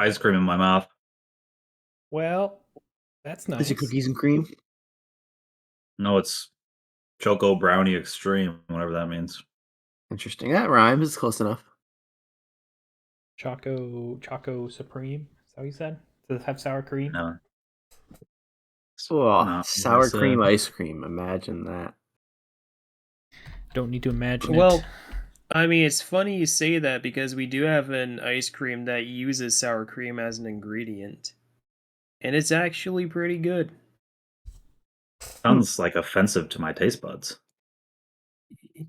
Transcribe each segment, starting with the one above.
ice cream in my mouth. Well, that's nice. Is it cookies and cream? No, it's Choco Brownie Extreme, whatever that means. Interesting. That rhymes. It's close enough. Choco Supreme. Is that what you said? Does it have sour cream? No. Oh, No, sour it's, cream ice cream. Imagine that. Don't need to imagine Well, it. I mean, it's funny you say that because we do have an ice cream that uses sour cream as an ingredient. And it's actually pretty good. Sounds like offensive to my taste buds.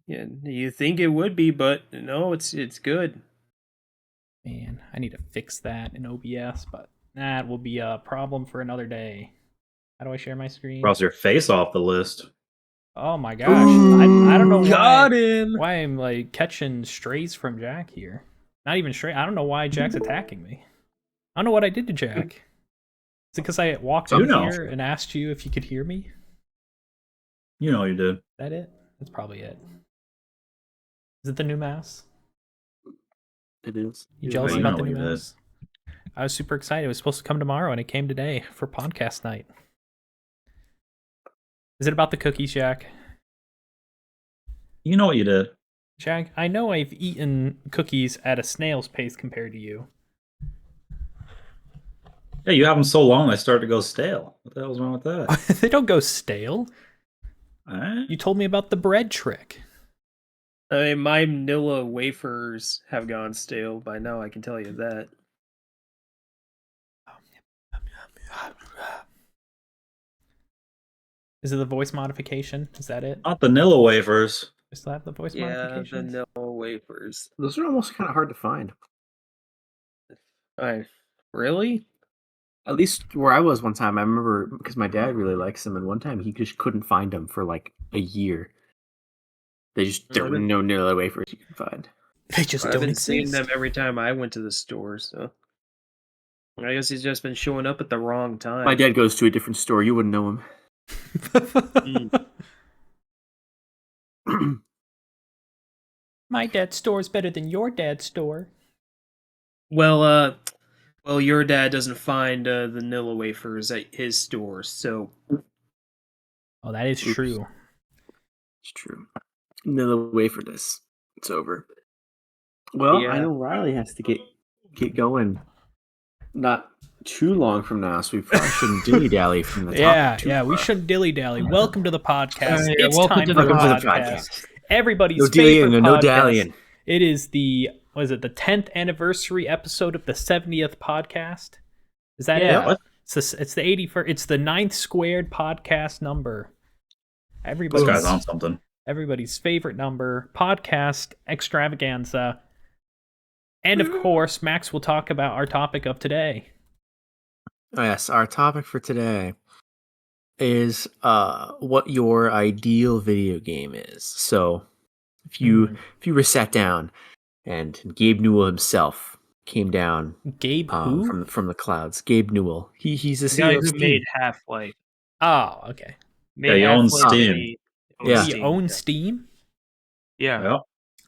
Yeah, you think it would be, but no, it's good. Man, I need to fix that in OBS, but that will be a problem for another day. How do I share my screen? Cross your face off the list. Oh my gosh. I don't know Got him! why I'm like catching strays from Jack here. Not even stray. I don't know why Jack's attacking me. I don't know what I did to Jack. Is it because I walked in here and asked you if you could hear me? You know you did. Is that it? That's probably it. Is it the new mouse? It is. You jealous about the new mouse? I was super excited. It was supposed to come tomorrow, and it came today for podcast night. Is it about the cookies, Jack? You know what you did. Jack, I know I've eaten cookies at a snail's pace compared to you. Yeah, you have them so long they start to go stale. What the hell's wrong with that? They don't go stale. Alright. You told me about the bread trick. I mean, my Nilla wafers have gone stale by now, I can tell you that. Is it the voice modification? Is that it? Not the Nilla wafers. Is that the voice Yeah, modification? the Nilla wafers. Those are almost kind of hard to find. Really? At least where I was one time, I remember because my dad really likes them, and one time he just couldn't find them for like a year. There were no Nilla wafers you could find. They just don't I've been exist. seeing them every time I went to the store, so I guess he's just been showing up at the wrong time. My dad goes to a different store. You wouldn't know him. My dad's store is better than your dad's store. Well, your dad doesn't find the Nilla wafers at his store, so. Oh, that is true. It's true. Nilla wafered us. It's over. Well, yeah. I know Riley has to get going. Not too long from now, so we probably shouldn't dilly-dally from the top. Yeah, we shouldn't dilly-dally. Welcome to the podcast. It's welcome time to for the podcast. Everybody's favorite podcast. No dallying. It is the 10th anniversary episode of the 70th podcast. Is that it? What? It's the 81st. It's the 9th squared podcast number. This guy's on something. Everybody's favorite number, podcast extravaganza. And of course, Max will talk about our topic of today. Oh, yes, our topic for today is what your ideal video game is. So, if you were sat down and Gabe Newell himself came down, Gabe who? from the clouds. Gabe Newell. He's the guy CEO who made Half-Life. Oh, okay. He owns Steam. He owns Steam? Yeah,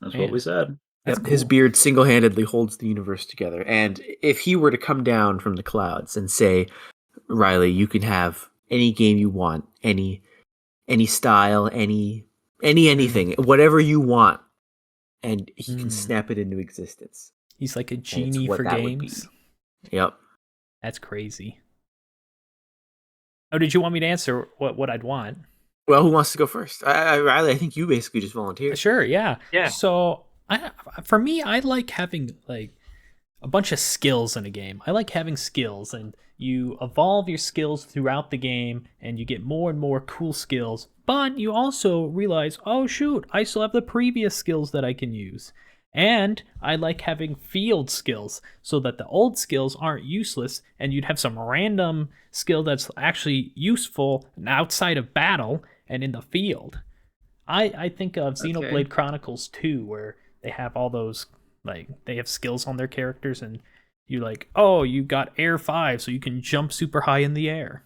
that's what we said. Yep, cool. His beard single-handedly holds the universe together. And if he were to come down from the clouds and say, Riley, you can have any game you want, any style, anything, whatever you want, and he can snap it into existence. He's like a genie for games. Yep. That's crazy. Oh, did you want me to answer what I'd want? Well, who wants to go first? Riley, I think you basically just volunteered. Sure, yeah. Yeah. So, for me, I like having like a bunch of skills in a game. I like having skills, and you evolve your skills throughout the game, and you get more and more cool skills. But you also realize, oh shoot, I still have the previous skills that I can use. And I like having field skills so that the old skills aren't useless, and you'd have some random skill that's actually useful outside of battle and in the field. I think of Xenoblade Chronicles 2, where they have all those, like, they have skills on their characters, and you like, oh, you got Air 5, so you can jump super high in the air.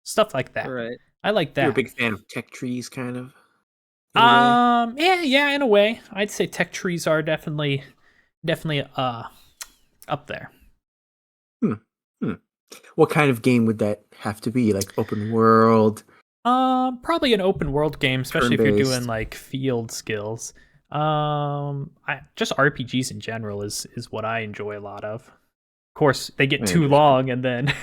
Stuff like that. Right. I like that. You're a big fan of tech trees, kind of? Yeah, in a way. I'd say tech trees are definitely up there. Hmm. Hmm. What kind of game would that have to be? Like open world, Probably an open world game, especially if you're doing turn-based? like field skills. Just RPGs in general is what I enjoy a lot of. Of course, they get too Interesting. long, and then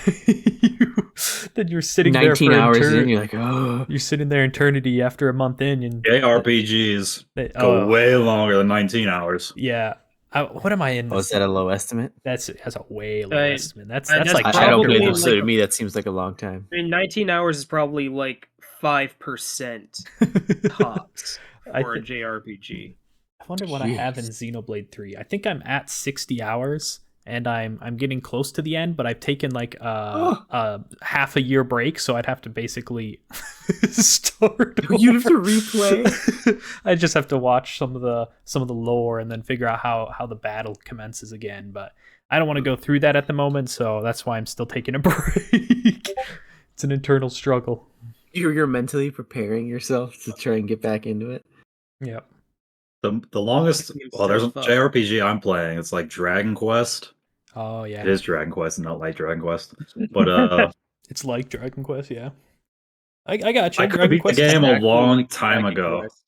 you're sitting there 19 for hours in, you're like, oh. you're sitting there eternity after a month in, and JRPGs go oh way longer than 19 hours. yeah. What am I in? Oh, is that a low estimate? That's a way low I- estimate. That's that's like I don't chapter play probably them, one. so like to me that seems like a long time. I mean, 19 hours is probably like 5% tops I for a thi- JRPG. I wonder what I have in Jeez. Xenoblade 3. I think I'm at 60 hours and I'm getting close to the end, but I've taken like a half a year break, so I'd have to basically start You'd have to over. replay? I just have to watch some of the lore and then figure out how the battle commences again, but I don't want to go through that at the moment, so that's why I'm still taking a break. It's an internal struggle. You're mentally preparing yourself to try and get back into it. Yep. The longest, well, there's a JRPG I'm playing. It's like Dragon Quest. Oh It yeah. is Dragon Quest, and not like Dragon Quest. But It's like Dragon Quest, yeah. I got you. I could have Dragon beat the Quest is game a Exactly long like time Dragon ago. Quest.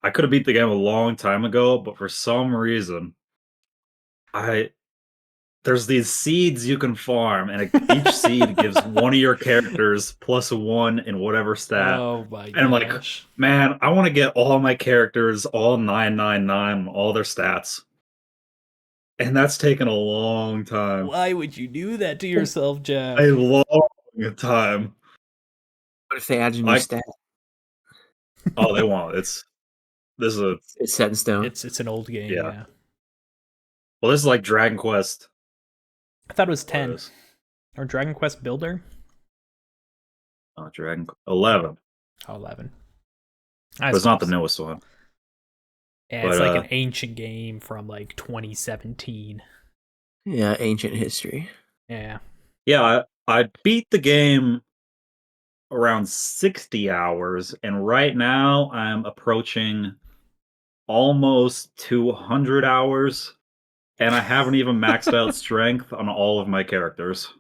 I could have beat the game a long time ago, but for some reason, there's these seeds you can farm, and each seed gives one of your characters +1 in whatever stat. Oh my And I'm like, gosh. man, I want to get all my characters, all 999, all their stats. And that's taken a long time. Why would you do that to yourself, Jack? A long time. What if they add a new Like- stat? Oh, they won't. This is a It's set in stone. It's an old game, Yeah. yeah. well, this is like Dragon Quest. I thought it was What 10. is- Or Dragon Quest Builder? Dragon 11. Oh, 11. But it's not the newest one. Yeah, it's but, like an ancient game from like 2017. Yeah, ancient history. Yeah. Yeah, I beat the game around 60 hours, and right now I'm approaching almost 200 hours, and I haven't even maxed out strength on all of my characters.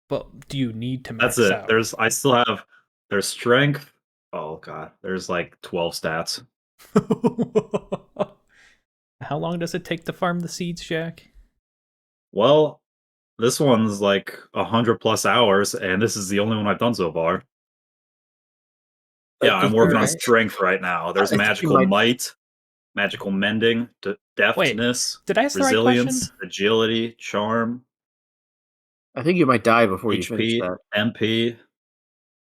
But do you need to max That's it. out? There's strength. Oh god, there's like 12 stats. How long does it take to farm the seeds, Jack? Well, this one's like 100+ hours, and this is the only one I've done so far. Yeah, I'm working on Alright. strength right now. There's I think you magical might- might, magical mending, deftness, Did I ask the right resilience, question? agility, charm, I think you might die before you finish HP, that. MP.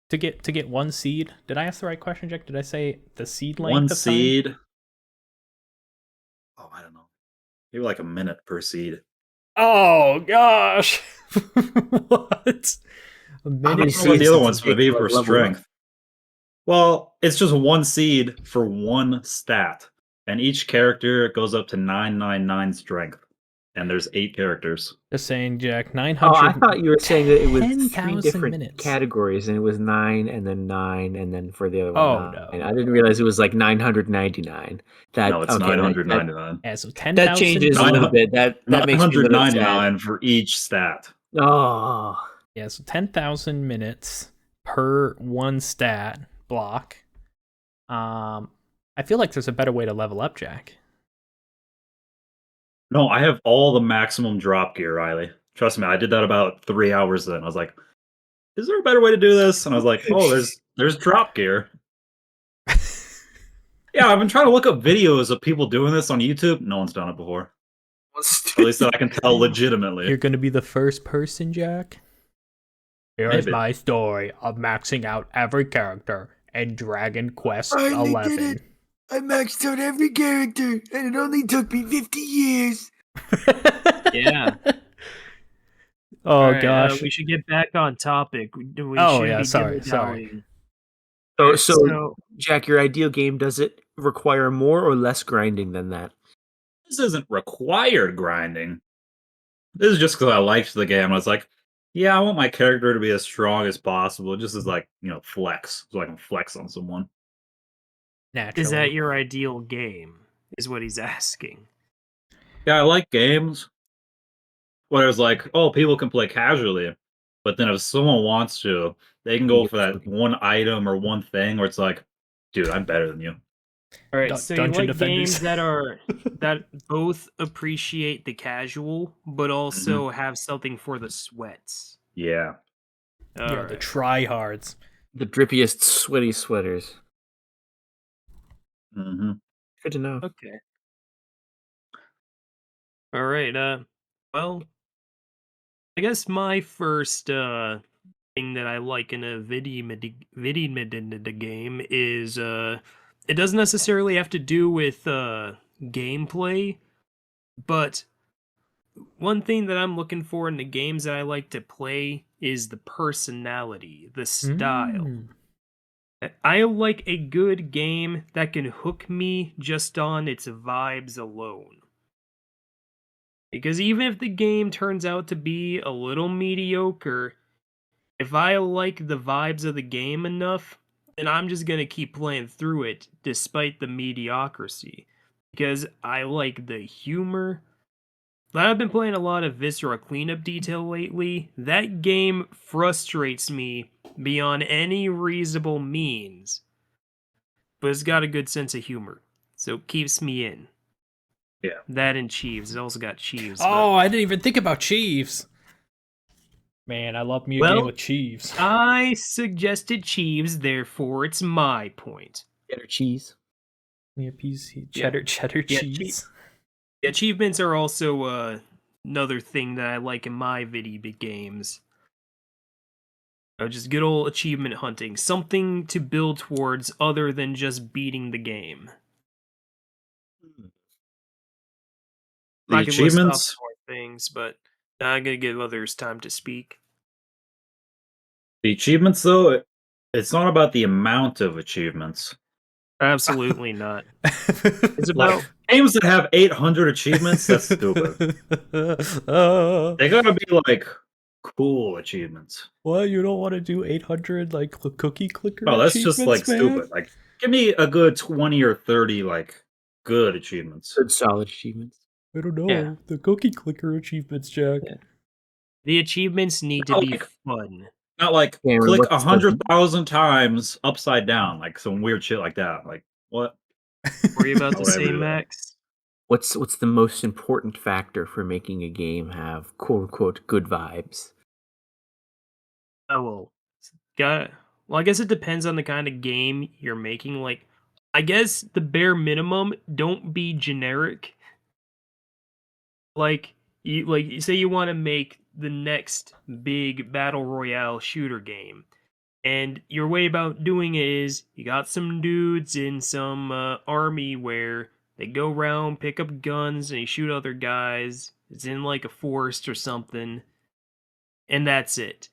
To get one seed? Did I ask the right question, Jack? Did I say the seed length One of time? seed. Oh, I don't know. Maybe like a minute per seed. Oh gosh. What? A many minute. I don't know what seeds the other does it one's take would be to for level up? strength. Well, it's just one seed for one stat, and each character goes up to 999 strength, and there's 8 characters. Just saying, Jack. Oh, I 900. thought you were saying that it was 3 10,000 different minutes. categories, and it was 9, and then 9, and then for the other one, Oh, 9. no. And I didn't realize it was like 999. That No, it's okay, 999. Yeah, so 10,000. that changes a little bit. That makes me a little sad. 999 for each stat. Oh, Yeah, so 10,000 minutes per one stat block. I feel like there's a better way to level up, Jack. No, I have all the maximum drop gear, Riley. Trust me, I did that about 3 hours in. I was like, is there a better way to do this? And I was like, oh, there's drop gear. Yeah, I've been trying to look up videos of people doing this on YouTube. No one's done it before. At least that I can tell legitimately. You're gonna be the first person, Jack. Here's Maybe. my story of maxing out every character in Dragon Quest Finally did 11. it. I maxed out every character, and it only took me 50 years. Yeah. Oh Alright, gosh. we should get back on topic. We Oh, shouldn't yeah, be sorry. dilly-dallying. So, Jack, your ideal game, does it require more or less grinding than that? This isn't required grinding. This is just because I liked the game. I was like, yeah, I want my character to be as strong as possible, just as like, flex, so I can flex on someone. Naturally. Is that your ideal game? Is what he's asking. Yeah, I like games, where it's like, oh, people can play casually, but then if someone wants to, they can You go get for that something. one item or one thing where it's like, dude, I'm better than you. All right, so you Dungeon like games Defenders. that both appreciate the casual, but Mhm. also have something for the sweats. Yeah. All Yeah, the right. tryhards. The drippiest, sweaty sweaters. Hmm. Good to know. Okay. All right. Well, I guess my first thing that I like in a video game is it doesn't necessarily have to do with gameplay, but one thing that I'm looking for in the games that I like to play is the personality, the style. Mm. I like a good game that can hook me just on its vibes alone. Because even if the game turns out to be a little mediocre, if I like the vibes of the game enough, then I'm just gonna keep playing through it despite the mediocrity. Because I like the humor. I've been playing a lot of Viscera Cleanup Detail lately. That game frustrates me beyond any reasonable means, but it's got a good sense of humor, so it keeps me in. Yeah. That and Chiefs. It's also got Chiefs, but Oh, I didn't even think about Chiefs. Man, I love me a game well, with Chiefs. I suggested Chiefs, therefore it's my point. Cheddar cheese. Yeah, PC, Yeah. cheddar Yeah, cheese. Achievements are also another thing that I like in my video games. Just good old achievement hunting. Something to build towards other than just beating the game. The I could list off achievements, some more things, but I'm gonna give others time to speak. the achievements though, it's not about the amount of achievements. Absolutely not. It's Like about games that have 800 achievements, that's stupid. They gotta be like cool achievements. What? You don't want to do 800 like cookie clicker No, that's just like achievements, man? stupid. Like, give me a good 20 or 30 like good achievements. Good solid achievements. I don't yeah. know. The cookie clicker achievements, Jack. Yeah. The achievements need to Not be like, fun. not like Cameron, click what's the 100,000 times upside down, like some weird shit like that. Like, what? What were you about Why to would I ever say, do that? Max? what's the most important factor for making a game have quote unquote good vibes? Oh well, got. Well, I guess it depends on the kind of game you're making. Like, I guess the bare minimum, don't be generic. Like, say you want to make the next big battle royale shooter game, and your way about doing it is you got some dudes in some army where they go around, pick up guns, and they shoot other guys. It's in like a forest or something, and that's it.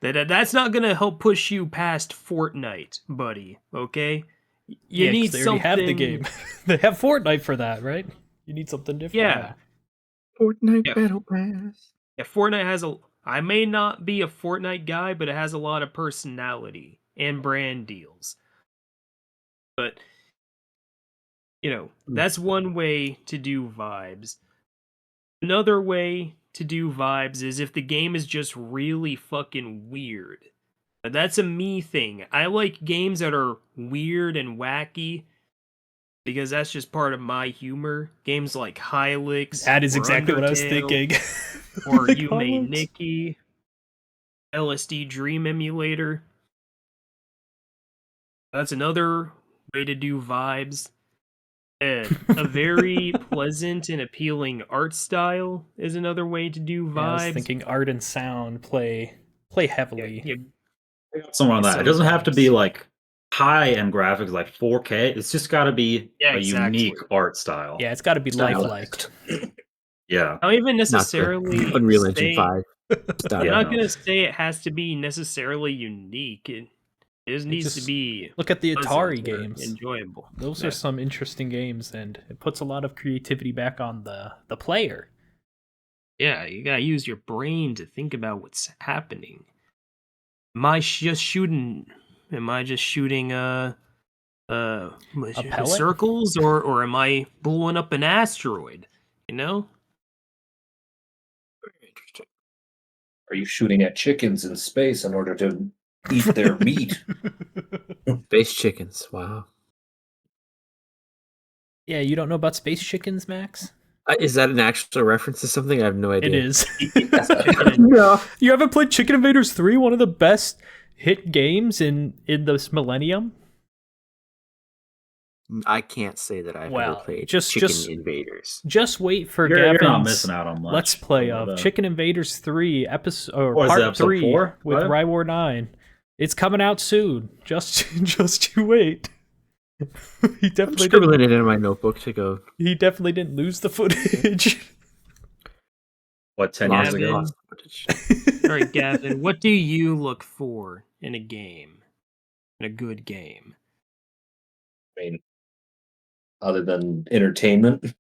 That's not gonna help push you past Fortnite, buddy. Okay, you Yeah, because need they already have the something. game. They have Fortnite for that, right? You need something different. Yeah, Fortnite yeah, Battle Pass. yeah. Fortnite has a. I may not be a Fortnite guy, but it has a lot of personality and brand deals. But that's one way to do vibes. Another way to do vibes is if the game is just really fucking weird. That's a me thing. I like games that are weird and wacky because that's just part of my humor. Games like Hylix That is or exactly what I was Undertale thinking. or Like Yume Hylix. Nikki, LSD Dream Emulator. That's another way to do vibes. A very pleasant and appealing art style is another way to do Yeah, I was vibes. thinking art and sound play heavily. Yeah, Something like that. It some doesn't have to be vibes. like high end graphics like 4K. It's just got to be yeah, a unique exactly. art style. Yeah, it's got to be lifelike. Stylized. Yeah. I don't even Not the necessarily Unreal Engine say 5 I'm style. Yeah, not no. gonna say it has to be necessarily unique. It just needs to just be Look at the Atari pleasant or games. enjoyable. Those Yeah. are some interesting games, and it puts a lot of creativity back on the player. Yeah, you gotta use your brain to think about what's happening. Am I just shooting? Am I just shooting pellet? circles, or am I blowing up an asteroid? You know? Interesting. Are you shooting at chickens in space in order to eat their meat? Space chickens. Wow. Yeah, you don't know about space chickens, Max? Is that an actual reference to something? I have no idea. It is. No. You haven't played Chicken Invaders 3, one of the best hit games in this millennium? I can't say that I've ever played Chicken Invaders. Just wait for You're not Gavin's missing out on much. Let's Play of Chicken Invaders 3 episode or part 3 4? with Rywar 9. It's coming out soon. Just you wait. He definitely scribbling it in my notebook to go. He definitely didn't lose the footage. What, 10 years ago? All right, Gavin, what do you look for in a game? In a good game? I mean, other than entertainment.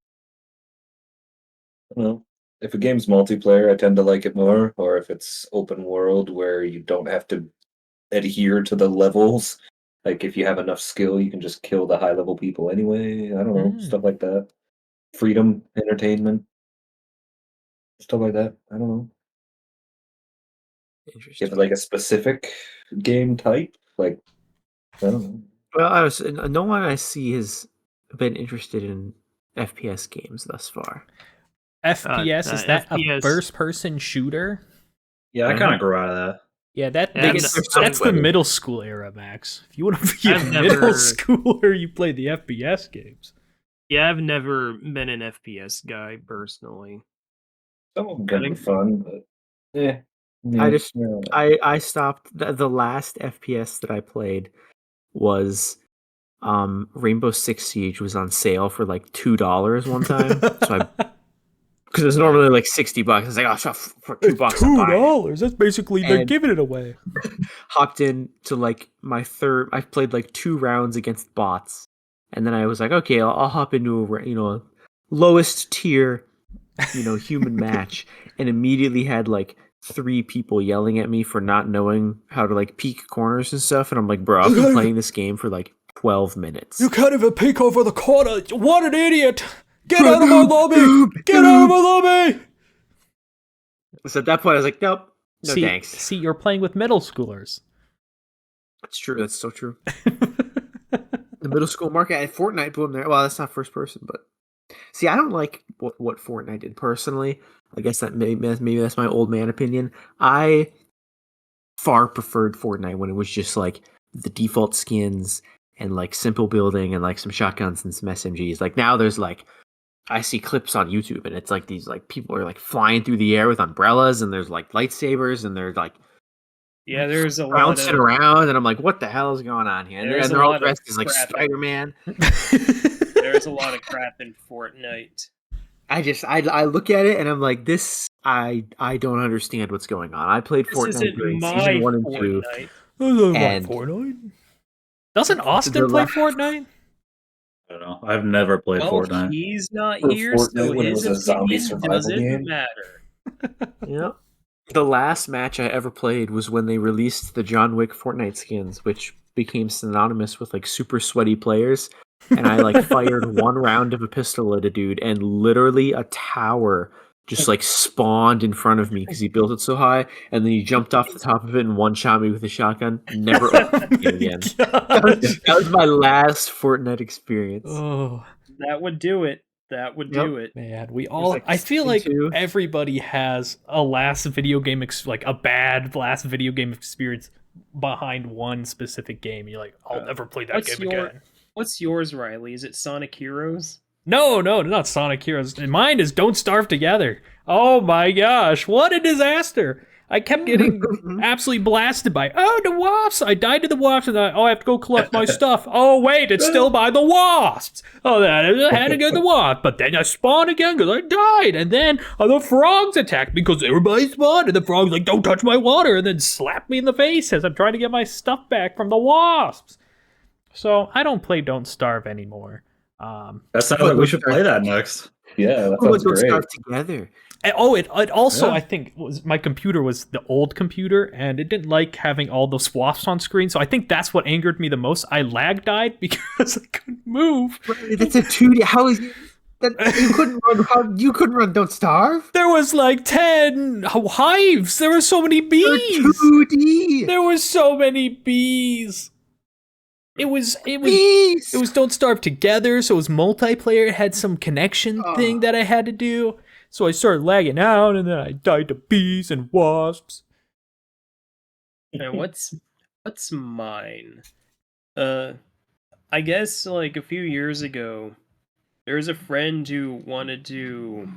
Well, if a game's multiplayer, I tend to like it more, or if it's open world where you don't have to adhere to the levels. Like, if you have enough skill, you can just kill the high-level people anyway. I don't know, stuff like that. Freedom, entertainment, stuff like that. I don't know. Interesting. If like a specific game type, like, I don't know. Well, no one I see has been interested in FPS games thus far. FPS, is that a first-person shooter? Yeah, I kind of grew out of that. Yeah, that's the middle school era, Max. If you want to be a middle schooler, you play the FPS games. Yeah, I've never been an FPS guy personally. Some of them can be fun, but yeah. I stopped. The last FPS that I played was Rainbow Six Siege was on sale for like $2 one time. So because it's normally like $60. I was like, oh, for $2. $2. That's basically they're giving it away. Hopped in to like my third. I've played like 2 rounds against bots, and then I was like, okay, I'll hop into a lowest tier, human match, and immediately had like 3 people yelling at me for not knowing how to like peek corners and stuff, and I'm like, bro, I've been playing this game for like 12 minutes. You can't even peek over the corner. What an idiot! Get out of my lobby! Get out of my lobby! So at that point, I was like, nope, no thanks. See, you're playing with middle schoolers. That's true. That's so true. The middle school market at Fortnite boom there. Well, that's not first person, but see, I don't like what Fortnite did personally. I guess that maybe that's my old man opinion. I far preferred Fortnite when it was just like the default skins and like simple building and like some shotguns and some SMGs. Like now there's like, I see clips on YouTube and it's like these like people are like flying through the air with umbrellas and there's like lightsabers and they're like there's a bouncing around and I'm like, what the hell is going on here? And they're all dressed as like Spider-Man. There's a lot of crap in Fortnite. I look at it and I'm like, this I don't understand what's going on. I played Fortnite during season 1 and 2. And Fortnite? Doesn't Austin play Fortnite? I don't know. I've never played Fortnite. He's not here, so his opinion doesn't matter. Yep. The last match I ever played was when they released the John Wick Fortnite skins, which became synonymous with like super sweaty players. And I like fired 1 round of a pistol at a dude, and literally a tower just like spawned in front of me because he built it so high, and then he jumped off the top of it and one-shot me with a shotgun. Never opened it again. That was my last Fortnite experience. Oh, that would do it. That would do it. Man, we all. I feel like everybody has a last video game, like a bad last video game experience behind one specific game. You're like, I'll never play that game again. What's yours, Riley? Is it Sonic Heroes? No, not Sonic Heroes. Mine is Don't Starve Together. Oh my gosh, what a disaster! I kept getting absolutely blasted by, the wasps! I died to the wasps, and I have to go collect my stuff. Oh wait, it's still by the wasps! Oh, then I had to get the wasp, but then I spawned again because I died, and then the frogs attacked me because everybody spawned, and the frogs like, don't touch my water, and then slapped me in the face as I'm trying to get my stuff back from the wasps. So I don't play Don't Starve anymore. That sounds like we should play that next. Yeah, that sounds great. Starve together. It also, I think, my computer was the old computer, and it didn't like having all those wasps on screen, so I think that's what angered me the most. I lag died because I couldn't move. That's a 2D. How is You couldn't run. You couldn't run. Don't starve. There was like 10 hives. There were so many bees. 2D. There was so many bees. It was Bees. Don't Starve Together, so it was multiplayer. It had some connection thing that I had to do. So I started lagging out, and then I died to bees and wasps. And what's mine? I guess like a few years ago, there was a friend who wanted to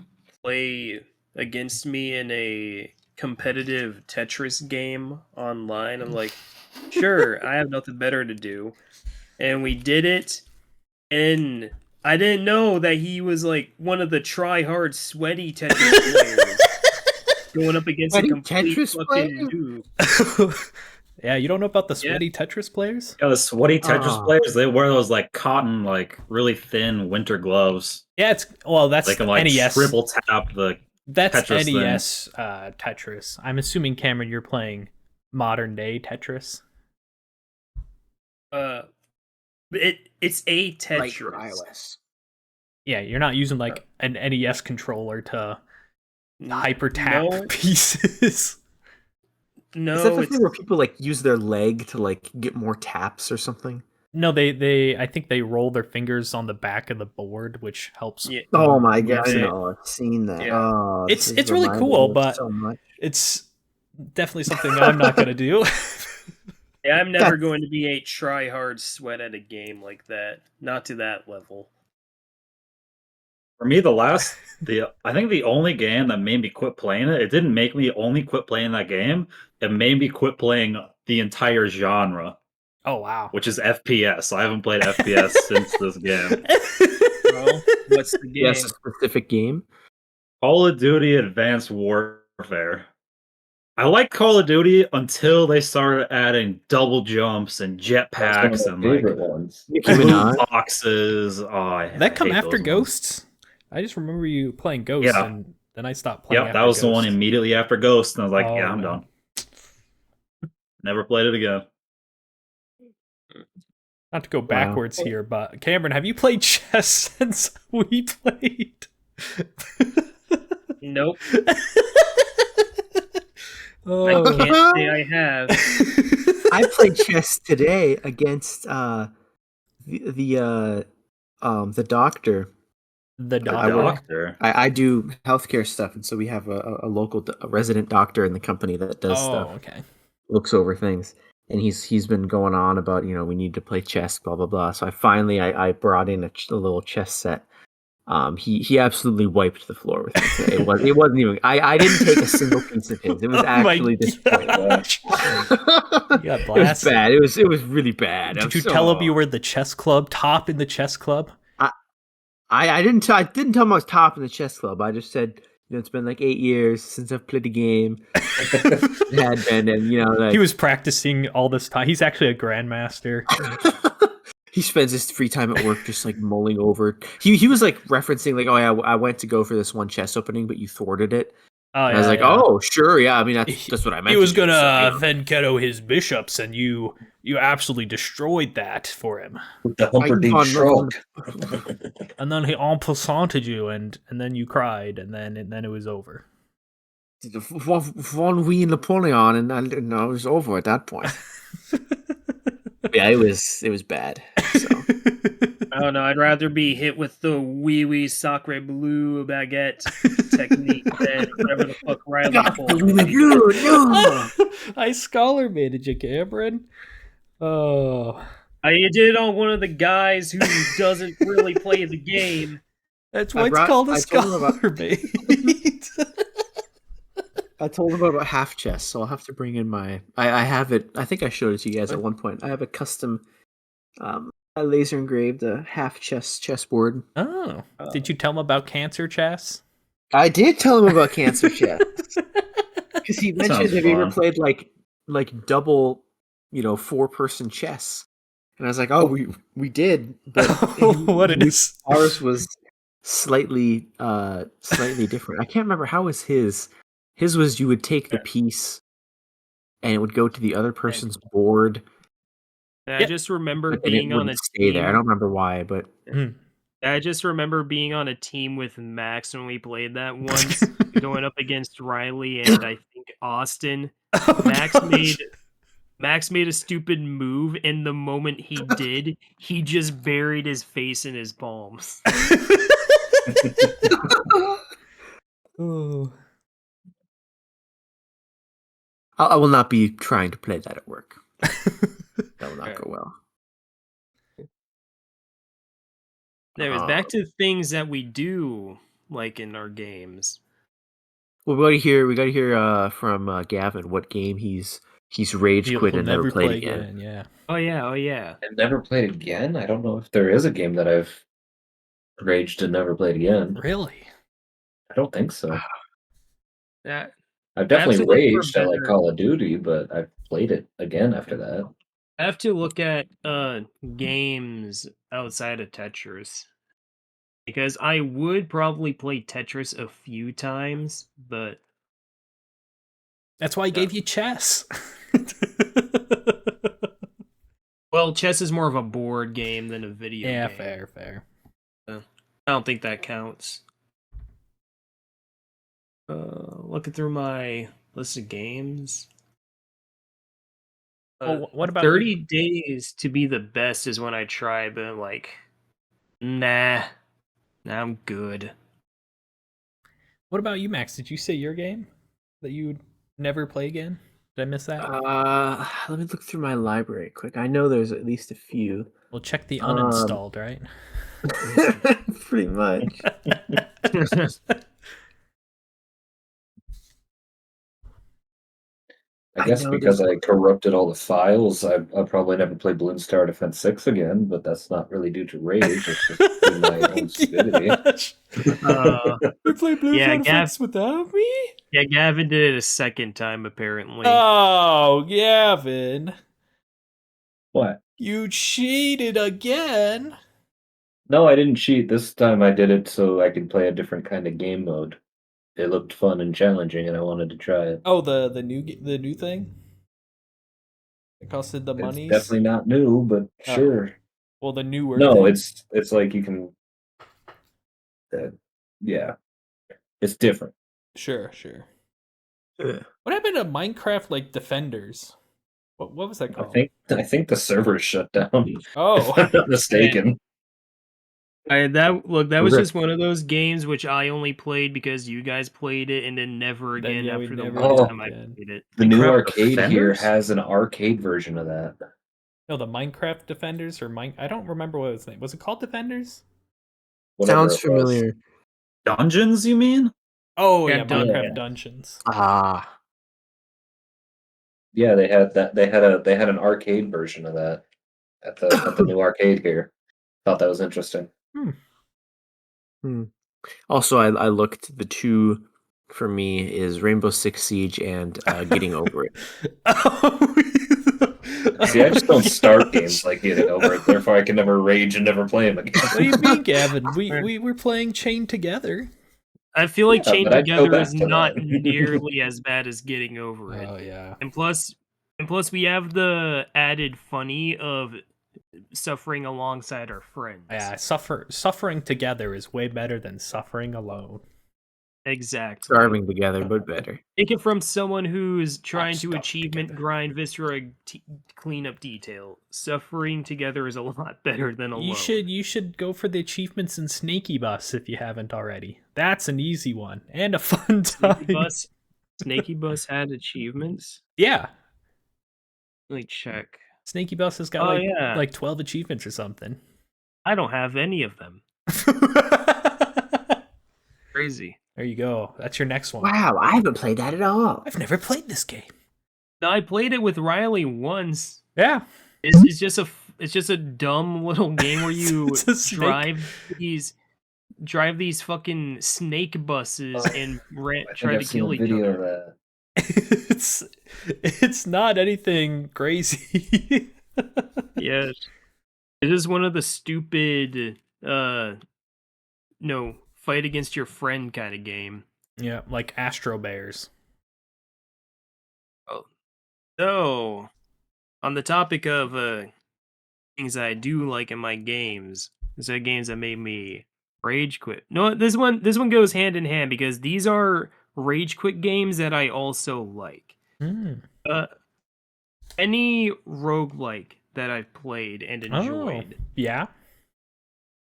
play against me in a competitive Tetris game online. I'm like, sure, I have nothing better to do. And we did it, and I didn't know that he was like one of the try-hard, sweaty Tetris players. Going up against Sweaty a complete Tetris fucking noob. Yeah, you don't know about the sweaty Tetris players? Yeah, the sweaty Tetris Oh. players, they wear those like cotton, like really thin winter gloves. Yeah, that's They can like NES. triple tap the That's Tetris thing. NES Tetris. I'm assuming, Cameron, you're playing modern day Tetris. It's a Tetris. Like your iOS. Yeah, you're not using like an NES controller to hyper tap No, pieces. no, Is that the it's thing where people like use their leg to like get more taps or something? No, they I think they roll their fingers on the back of the board, which helps. Yeah. Oh my god! Moves I it. know. I've seen that. Yeah. Oh, It's this is really reminding cool, me of but so much. it's definitely something I'm not gonna do. Yeah, I'm never That's- going to be a try-hard sweat at a game like that. Not to that level. For me, I think the only game that made me quit playing it, it didn't make me only quit playing that game. It made me quit playing the entire genre, Oh wow. which is FPS. I haven't played FPS since this game. Well, what's the game? Yes, a specific game. Call of Duty Advanced Warfare. I liked Call of Duty until they started adding double jumps and jetpacks That's one of and my like favorite ones. Nicki loot Minaj. boxes. Oh, I Did that come hate after those ones. Ghosts? I just remember you playing Ghosts, Yeah. and then I stopped playing. Yep, that after was the one Ghosts. immediately after Ghost, and I was like, Oh, yeah, I'm no. done. Never played it again. Not to go backwards here, but Cameron, have you played chess since we played? Nope. Oh. I can't say I have. I played chess today against the doctor. The The doctor. doctor. I do healthcare stuff, and so we have a local a resident doctor in the company that does Oh, stuff, okay. looks over things, and he's been going on about we need to play chess, blah blah blah. So I brought in a little chess set. He absolutely wiped the floor with me today. It wasn't even. I didn't take a single piece of his. It was actually disappointing. gosh. You got It was blasted. bad. It was really bad. Did you tell him you were the chess club, top in the chess club? I didn't tell him I was top in the chess club. I just said, it's been like 8 years since I've played a game. It had been, and like, He was practicing all this time. He's actually a grandmaster. he spends his free time at work just like mulling over. He was like referencing like, oh yeah, I went to go for this one chess opening, but you thwarted it. Oh, And I was like, oh sure, yeah. I mean that's what I meant. He was to do, gonna so, Venketo his bishops, and you absolutely destroyed that for him. With the Humperdinck on- stroke. And then he en passanted you, and then you cried, and then it was over. Von Wien Napoleon, and I was over at that point. Yeah, it was bad. So. I don't know. I'd rather be hit with the wee wee sacre bleu baguette technique than whatever the fuck Riley pulled. No. I scholar managed you, Cameron. Oh, I did it on one of the guys who doesn't really play the game. that's I why it's brought- called a I told him about- scholar mate. I told him about half chess, so I'll have to bring in my. I have it. I think I showed it to you guys at one point. I have a custom, a laser engraved half chessboard. Oh, did you tell him about cancer chess? I did tell him about cancer chess because he mentioned, Sounds have you ever fun. played like double, 4-person chess? And I was like, oh, we did, but What it is? ours was slightly different. I can't remember how was his. His was you would take the piece, and it would go to the other person's board. And I just remember And it being on a wouldn't stay there. I team. don't remember why, but I I just remember being on a team with Max when we played that once, going up against Riley and I think Austin. Oh, Max gosh. made a stupid move, and the moment he did, he just buried his face in his palms. Oh. I will not be trying to play that at work. That will not Okay. go well. Anyways, back to things that we do like in our games. Well, we got to hear from Gavin what game he's rage quit He'll and never played play again. Yeah. Oh yeah. And never played again? I don't know if there is a game that I've raged and never played again. Really? I don't think so. That I've definitely to look for raged at like better- Call of Duty, but I've played it again after that. I have to look at games outside of Tetris. Because I would probably play Tetris a few times, but That's why I gave you chess. well, chess is more of a board game than a video Yeah, game. fair. I don't think that counts. Looking through my list of games. Well, what about 30 days to be the best is when I try, but I'm like, nah, I'm good. What about you, Max? Did you say your game that you would never play again? Did I miss that? Let me look through my library quick. I know there's at least a few. We'll check the uninstalled, right? Pretty much. I guess know because there's- I corrupted all the files, I'll probably never play Balloon Star Defense 6 again, but that's not really due to rage, it's just due to my own stupidity. Gosh. You play Blue Yeah, Star Defense without me? yeah, Gavin did it a second time, apparently. Oh, Gavin. What? You cheated again. No, I didn't cheat. This time I did it so I could play a different kind of game mode. It looked fun and challenging, and I wanted to try it. Oh, the new thing? It costed the It's monies? definitely not new, but Oh. sure. Well, the newer No, thing? it's like you can. Yeah, it's different. Sure. Ugh. What happened to Minecraft like Defenders? What was that called? I think the server shut down. Oh. if I'm not mistaken. That was Rip. just one of those games which I only played because you guys played it, and then never Then, again yeah, we after the never one did time I again. played it. The new Minecraft arcade here Defenders? has an arcade version of that. No, the Minecraft Defenders or I don't remember what its name was. It called Defenders? Whatever Sounds it was. familiar. Dungeons, you mean? Oh Yeah, yeah, Minecraft yeah. Dungeons. Ah. Yeah, they had that. They had an arcade version of that at the new arcade here. Thought that was interesting. Also, I looked. The two for me is Rainbow Six Siege and Getting Over It. See, I just don't start Gosh. games like Getting Over It. Therefore, I can never rage and never play them again. What do you mean, Gavin? We were playing Chained Together. I feel like Yeah, Chained but I'd go Together back is to not that. nearly as bad as Getting Over It. Oh yeah. And plus we have the added funny of suffering alongside our friends. Yeah, suffering together is way better than suffering alone. Exactly. Starving together, but better. Take it from someone who's trying to starving achievement together. grind viscera cleanup detail. Suffering together is a lot better than alone. You should go for the achievements in Snaky Bus if you haven't already. That's an easy one and a fun time. Snaky Bus had achievements? Yeah, Let me check. Snaky Bus has got yeah. like 12 achievements or something. I don't have any of them. Crazy. There you go. That's your next one. Wow, I haven't played that at all. I've never played this game. No, I played it with Riley once. Yeah. It's just a dumb little game where you It's a snake. drive these fucking snake buses and I try think to I've seen kill a each video of other. that. it's not anything crazy. Yeah, it is one of the stupid fight against your friend kind of game. Yeah, like Astro Bears. So, on the topic of things I do like in my games, instead of games that made me rage quit. No, this one goes hand in hand because these are rage quit games that I also like. Uh, any roguelike that I've played and enjoyed. Yeah.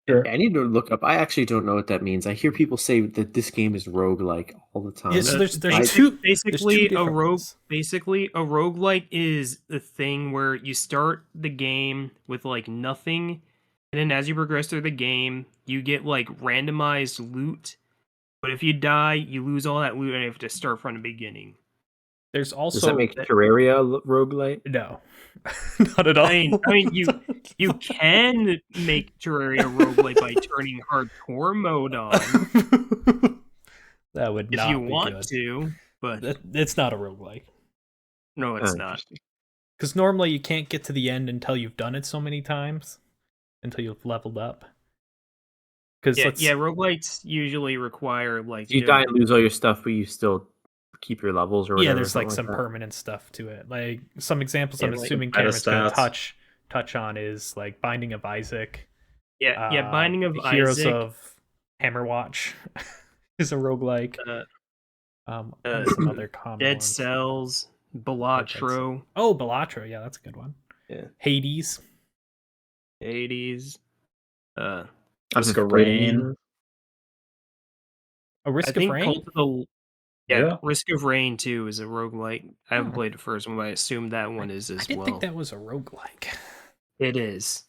Sure. I need to look up. I actually don't know what that means. I hear people say that this game is roguelike all the time. Yeah, so there's I- two Basically, different ones. basically a roguelike is the thing where you start the game with like nothing, and then as you progress through the game, you get like randomized loot. But if you die, you lose all that loot and you have to start from the beginning. There's also Does that make Terraria roguelike? no, not at all. I mean, you can make Terraria roguelike by turning hardcore mode on that would if not you be want good. to, but It's not a roguelike. no, it's Oh, not. interesting. Because normally you can't get to the end until you've done it so many times, until you've leveled up. Because Yeah, roguelikes usually require like You die and lose all your stuff, but you still keep your levels or whatever. yeah, there's like something some that. permanent stuff to it. Like some examples, Yeah, I'm like assuming meta Cameron's gonna stats. touch on is like Binding of Isaac. Yeah, Binding of Heroes Isaac. of Hammerwatch is a roguelike. And some other common Dead ones. Cells, Balatro, Oh, Balatro, yeah, that's a good one. Yeah. Hades. 80s. Risk of Rain. A Risk I of think Rain? Cult of the Yeah. Risk of Rain 2 is a roguelike. I haven't Hmm. played the first one, but I assume that one is I as didn't well. think that was a roguelike. It is.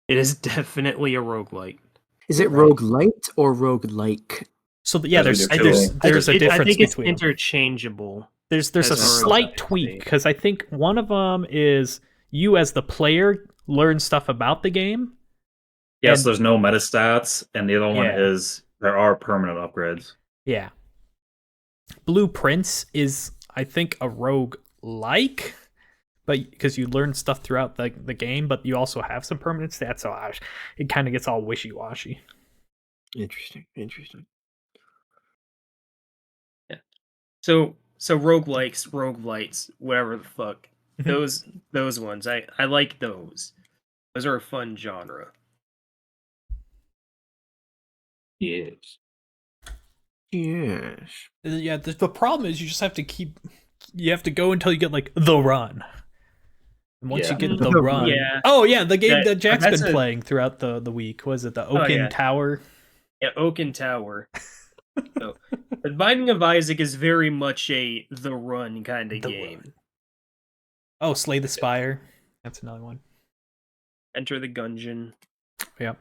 It is definitely a roguelike. Is it roguelite or roguelike? So yeah, There's there's either there's a I difference think it's between them. interchangeable. There's a as far as slight I tweak see. because I think one of them is you as the player learn stuff about the game. Yes, And- there's no meta stats, and the other one Yeah. is there are permanent upgrades. Yeah. Blueprints is I think a rogue-like, but because you learn stuff throughout the game, but you also have some permanent stats, so it kind of gets all wishy-washy. Interesting. So roguelites, whatever the fuck. Those ones. I like those. Those are a fun genre. Yes. Yes. Yeah, the problem is you just have to go until you get like the run. And once you Yeah. get the The run, run. Yeah. oh yeah, the game That- that Jack's that's been a- playing throughout the week. Was it the Oaken yeah. Tower? Yeah, Oaken Tower. So, but Binding of Isaac is very much a the run kind of The game. Run. Oh, Slay the Spire. That's another one. Enter the Gungeon. Yep.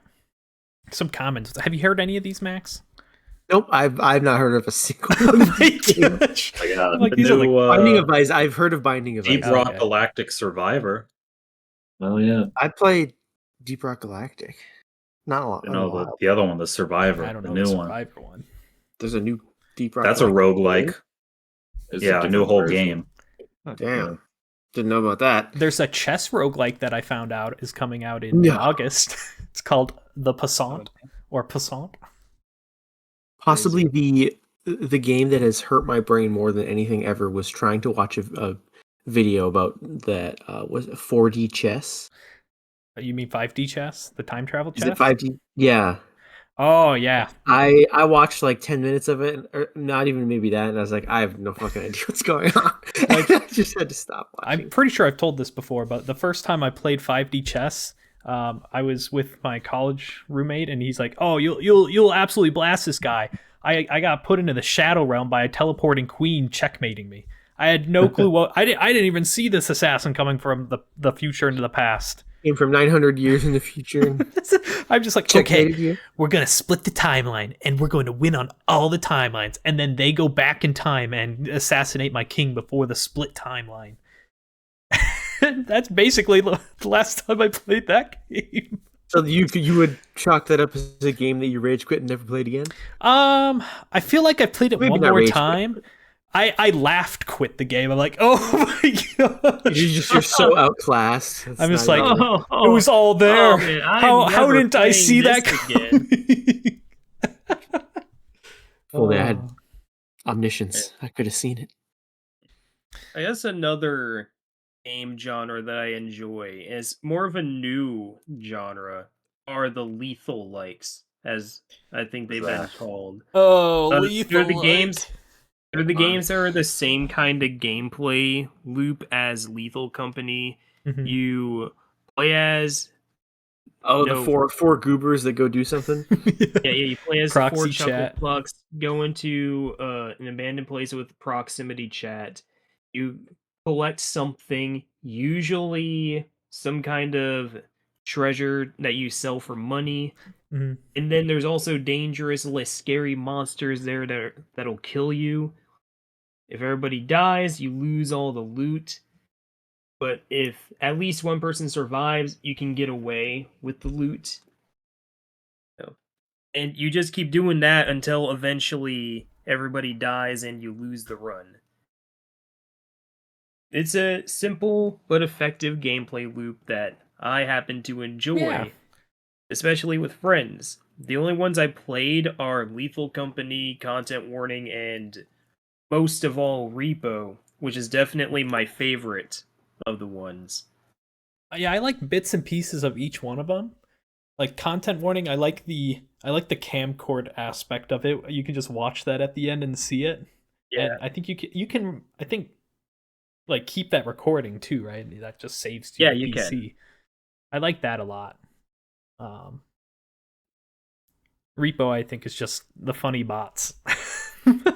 Some comments. Have you heard any of these, Max? Nope, I've not heard of a single Oh one. my gosh. Like, I'm like, the these are new Binding of Isaac. I've heard of Binding of Deep Isaac. Rock okay. Galactic Survivor. Oh yeah. I played Deep Rock Galactic. Not a lot. You know, the other one, the Survivor, I don't the know new the one. Survivor one. There's a new Deep Rock. That's a Galactic roguelike. It's Yeah, a new different whole version. game. Oh, damn. Didn't know about that. There's a chess roguelike that I found out is coming out in No. August. It's called The Passant or Passant. Possibly the game that has hurt my brain more than anything ever was trying to watch a video about that was it 4D chess. You mean 5D chess? The time travel Is chess? it 5D? Yeah. Oh yeah. I watched like 10 minutes of it, or not even maybe that, and I was like, I have no fucking idea what's going on. Like, I just had to stop watching. I'm pretty sure I've told this before, but the first time I played 5D chess, I was with my college roommate, and he's like, "Oh, you'll absolutely blast this guy." I got put into the Shadow Realm by a teleporting queen checkmating me. I had no clue what I didn't even see this assassin coming from the future into the past. Came from 900 years in the future. And I'm just like, checkmated okay, you. we're gonna split the timeline, and we're going to win on all the timelines, and then they go back in time and assassinate my king before the split timeline. That's basically the last time I played that game. So you would chalk that up as a game that you rage quit and never played again? I feel like I played it Maybe one not more rage quit, time. I laughed quit the game. I'm like, oh my gosh. You're so outclassed. It's I'm just not like, even- it was all there. Oh, man, I'm how never didn't I playing see that this again. coming? If only I had Oh. omniscience. I could have seen it. I guess another game genre that I enjoy is more of a new genre. are the lethal likes, as I think they've been called. Oh, They're the games. They're the games that are the same kind of gameplay loop as Lethal Company. Mhm. You play as the four goobers that go do something. you play as Proxy four chuckle chat. plucks, go into an abandoned place with proximity chat. You collect something, usually some kind of treasure that you sell for money. Mhm. And then there's also dangerous, less scary monsters there that'll kill you. If everybody dies, you lose all the loot. But if at least one person survives, you can get away with the loot. And you just keep doing that until eventually everybody dies and you lose the run. It's a simple but effective gameplay loop that I happen to enjoy, Yeah. especially with friends. The only ones I played are Lethal Company, Content Warning, and most of all Repo, which is definitely my favorite of the ones. Yeah, I like bits and pieces of each one of them. Like Content Warning, I like the camcord aspect of it. You can just watch that at the end and see it. Yeah. And I think you can I think like keep that recording too, right? That just saves to Yeah, your you PC. can. I like that a lot. Repo, I think, is just the funny bots.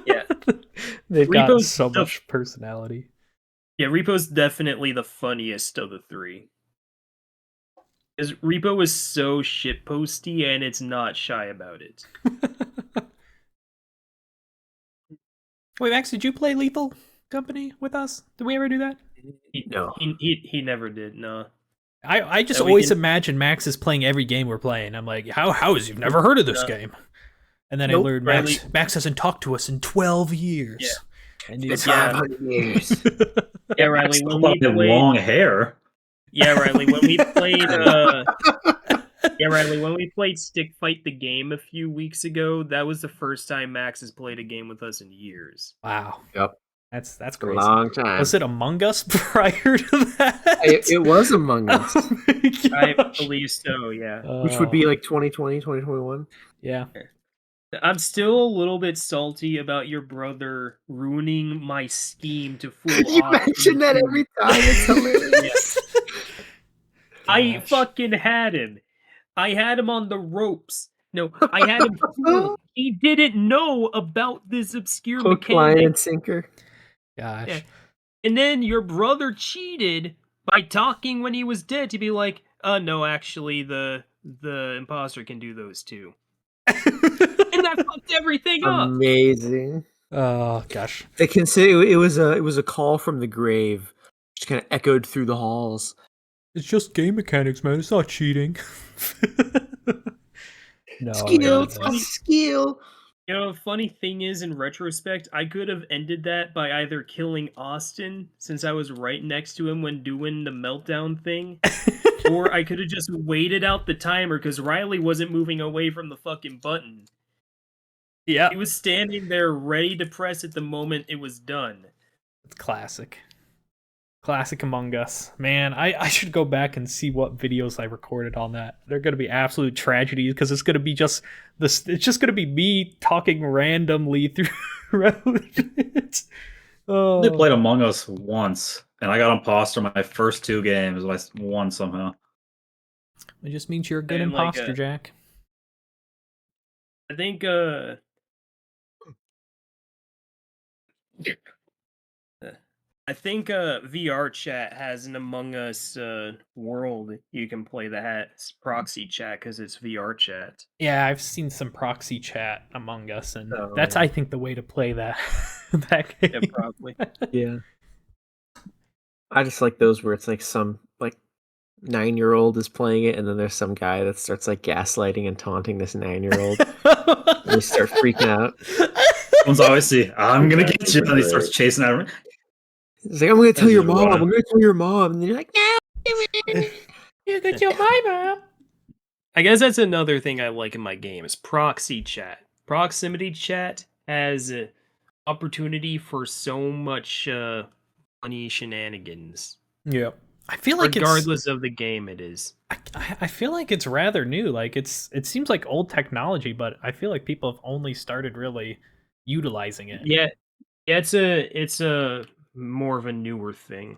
Yeah. They've got Repo's so the- much personality. Yeah, Repo's definitely the funniest of the three. Because Repo is so shitposty and it's not shy about it. Wait, Max, did you play Lethal Company with us? Did we ever do that? No. He never did, no. I just Yeah, we always can- imagine Max is playing every game we're playing. I'm like, how is you've never heard of this game? And then Nope, I learned Riley- Max hasn't talked to us in 12 years. Yeah. And It's Yeah. 500 years. Yeah, Riley, when About we the played... long hair. Yeah, Riley, when we played... Yeah, Riley, when we played Stick Fight the Game a few weeks ago, that was the first time Max has played a game with us in years. Wow. Yep. That's A crazy. long time. Was it Among Us prior to that? It was Among Us, Oh my I gosh. believe so, yeah. which would be like 2020, 2021. Yeah. I'm still a little bit salty about your brother ruining my scheme to fool You Austin mention that into- every time. It's hilarious. I Gosh. fucking had him. I had him on the ropes. No, I had him fooled. He didn't know about this obscure Hook, line, mechanic. and sinker. Gosh. Yeah. And then your brother cheated by talking when he was dead to be like, no, actually the imposter can do those too. And that fucked everything up. Amazing. Oh gosh. They can say it was a call from the grave, just kind of echoed through the halls. It's just game mechanics, man. It's not cheating. No. Skill, it's it's skill. You know, funny thing is, in retrospect, I could have ended that by either killing Austin, since I was right next to him when doing the meltdown thing, or I could have just waited out the timer because Riley wasn't moving away from the fucking button. Yeah. He was standing there ready to press it the moment it was done. It's classic. Classic Among Us. Man, I should go back and see what videos I recorded on that. They're going to be absolute tragedies because it's going to be just this. It's just going to be me talking randomly throughout it. Oh. They played Among Us once, and I got imposter my first 2 games, and I won somehow. It just means you're a good And, like, imposter, Jack. I think, VR chat has an Among Us world you can play that has proxy chat because it's VR chat. Yeah, I've seen some proxy chat Among Us, and Oh. that's, I think, the way to play that that game. Yeah, probably. Yeah. I just like those where it's like some like 9-year-old is playing it, and then there's some guy that starts like gaslighting and taunting this 9-year-old. And you start freaking out. One's always see, I'm gonna get you, and he starts chasing after me. It's like, I'm gonna tell your Just mom. running. I'm gonna tell your mom. And then you're like, no. You could kill my mom. I guess that's another thing I like in my game is proxy chat. Proximity chat has opportunity for so much funny shenanigans. Yeah. I feel like regardless of the game, it is. I feel like it's rather new. Like it seems like old technology, but I feel like people have only started really utilizing it. Yeah, it's a more of a newer thing.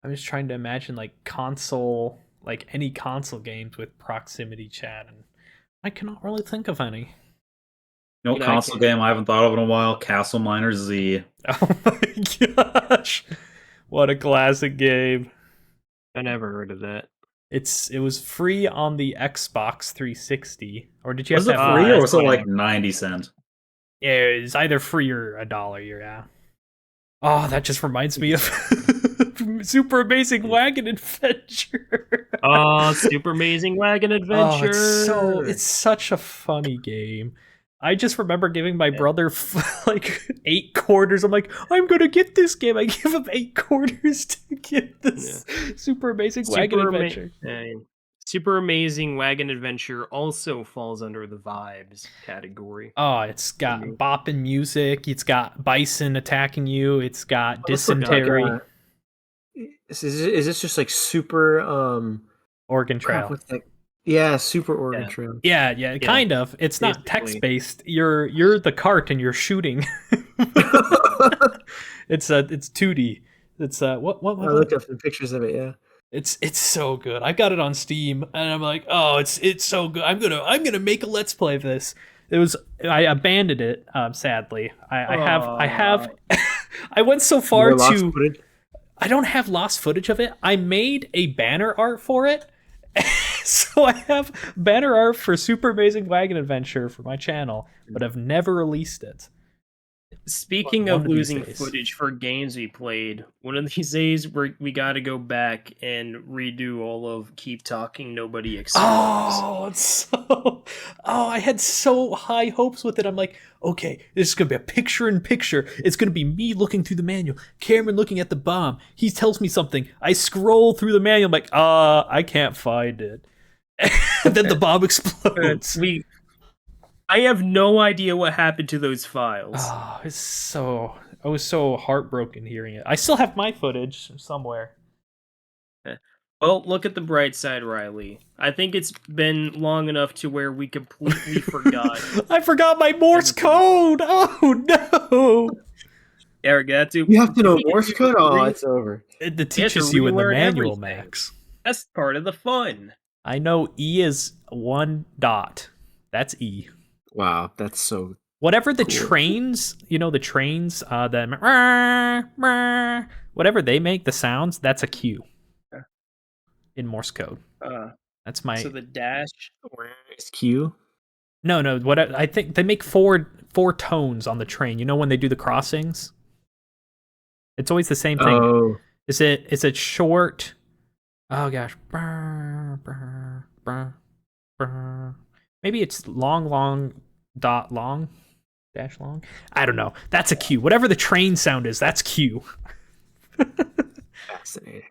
I'm just trying to imagine like console, like any console games with proximity chat, and I cannot really think of any. You know, Yeah, I console can't. game I haven't thought of in a while. Castle Miners Z. Oh my gosh, what a classic game! I never heard of that. It was free on the Xbox 360, or did you have Was to it have? free or that's was it what I- like 90 cents? Yeah, it's either free or $1. Yeah. Oh, that just reminds me of Super Amazing Wagon Adventure. Super Amazing Wagon Adventure. Oh, it's such a funny game. I just remember giving my brother like 8 quarters. I'm like, I'm gonna get this game. I give him 8 quarters to get this Super Amazing Wagon Adventure. Super Amazing Wagon Adventure also falls under the vibes category. Oh, it's got bopping music. It's got bison attacking you. It's got This looked dysentery. like, is this just like super Oregon crap, Trail. what's that? Yeah, super Oregon Yeah. Trail. Yeah, kind of. It's not Basically. text based. You're the cart and you're shooting. It's 2D. It's what I looked up some pictures of it. Yeah, It's so good. I got it on Steam, and I'm like, oh, it's so good. I'm gonna make a let's play of this. I abandoned it, sadly. I have I went so far More lost to footage? I don't have lost footage of it. I made a banner art for it. So I have banner art for Super Amazing Wagon Adventure for my channel, but I've never released it. Speaking One of of these losing days. footage for games we played, one of these days we got to go back and redo all of Keep Talking Nobody Explodes. Oh, it's so. Oh, I had so high hopes with it. I'm like, okay, this is gonna be a picture-in-picture. It's gonna be me looking through the manual, Cameron looking at the bomb. He tells me something. I scroll through the manual. I'm like, I can't find it. And then the bomb explodes. I have no idea what happened to those files. Oh, I was so heartbroken hearing it. I still have my footage somewhere. Well, look at the bright side, Riley. I think it's been long enough to where we completely forgot. I forgot my Morse code. Oh no! Eric, that's you have to know Morse code. Oh, it's over. It to teaches you in the relearn manual, everything. Max. That's part of the fun. I know E is 1 dot. That's E. Wow, that's so. Whatever the Cool. trains, the trains, whatever they make the sounds, that's a Q in Morse code. That's my So the dash. Is Q? no. What I think they make four tones on the train. You know when they do the crossings, it's always the same thing. Oh, Is it short? Oh gosh, maybe it's long dot long dash long. I don't know. That's a Q. Whatever the train sound is, that's Q. fascinating.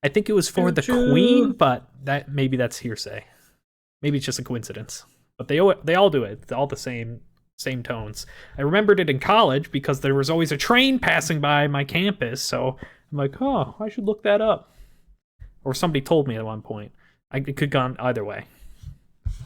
I think it was for the Queen, but maybe that's hearsay. Maybe it's just a coincidence. But they all do it. It's all the same tones. I remembered it in college because there was always a train passing by my campus. So I'm like, oh, I should look that up. Or somebody told me at one point. It could have gone either way.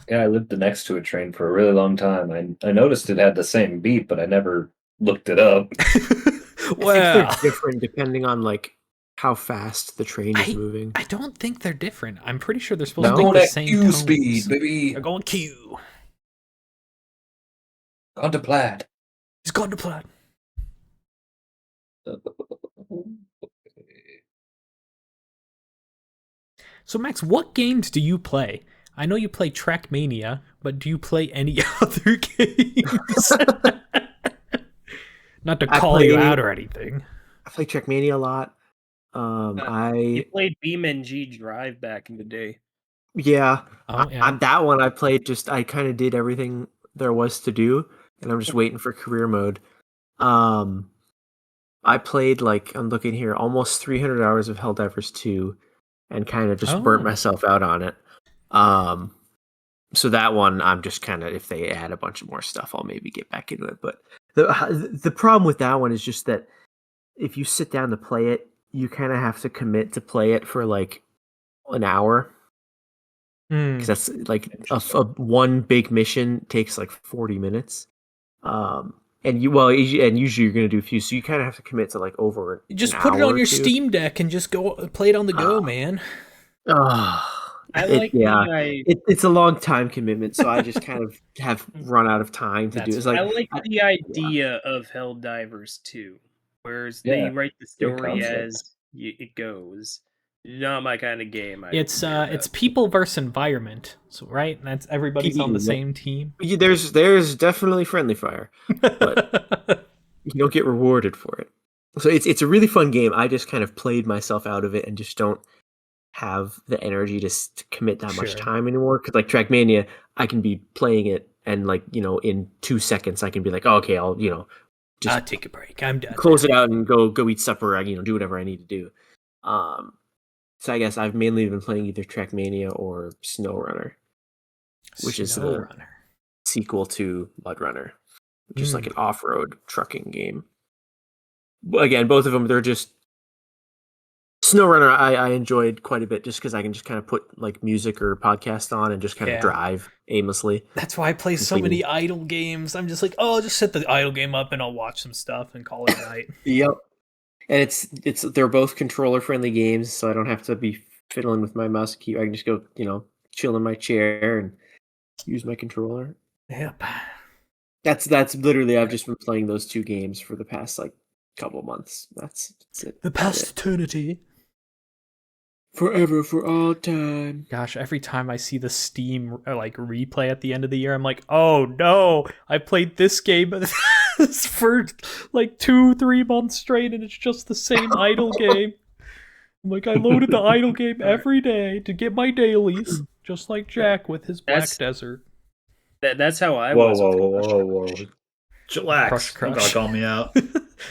Yeah, I lived next to a train for a really long time. I noticed it had the same beat, but I never looked it up. I think Well, they're different depending on like how fast the train is moving. I don't think they're different. I'm pretty sure they're supposed No? to make Going the at same Q tones. speed, baby. They're going Q. On to plaid. He's gone to plaid. So Max, what games do you play? I know you play Trackmania, but do you play any other games? Not to I call you play- out or anything. I play Trackmania a lot. You played BeamNG Drive back in the day. Yeah, Oh yeah. that one I played. I kind of did everything there was to do, and I'm just waiting for career mode. I played I'm looking here, almost 300 hours of Helldivers 2, and kind of just burnt Oh. myself out on it. So that one, I'm just kind of, if they add a bunch of more stuff, I'll maybe get back into it. But the problem with that one is just that if you sit down to play it, you kind of have to commit to play it for like an hour. Because that's like one big mission takes like 40 minutes. And usually you're gonna do a few, so you kind of have to commit to like over Just an put it hour on or your two. Steam Deck and just go play it on the go, man. It's a long time commitment, so I just kind of have run out of time to do it. It's like I like the idea of Helldivers 2, whereas they write the good story concept. as it goes. Not my kind of game. It's people versus environment, so right? That's everybody's on the PvE, same team. there's definitely friendly fire, but you don't get rewarded for it. So it's a really fun game. I just kind of played myself out of it and just don't have the energy to commit that much Sure. time anymore. Because like Trackmania, I can be playing it and like in 2 seconds I can be like, oh, okay, I'll just I'll take a break. I'm done. close it out and go eat supper. Do whatever I need to do. So I guess I've mainly been playing either Trackmania or SnowRunner, which is the sequel to Mud Runner, which is like an off-road trucking game. Again, both of them, they're just SnowRunner. I enjoyed quite a bit just because I can just kind of put like music or podcast on and just kind of drive aimlessly. That's why I play so many idle games. I'm just like, oh, I'll just set the idle game up and I'll watch some stuff and call it a night. Yep. And they're both controller friendly games, so I don't have to be fiddling with my mouse key. I can just go, chill in my chair and use my controller. Yep. That's literally I've just been playing those 2 games for the past like couple months. That's it. The past eternity. Forever, for all time. Gosh, every time I see the Steam like replay at the end of the year, I'm like, oh no, I played this game for like 2-3 months straight, and it's just the same idle game. I'm like, I loaded the idle game every day to get my dailies, just like Jack with his Black Desert. That's how I Whoa, was. whoa. Chillax. Crush. You gotta call me out.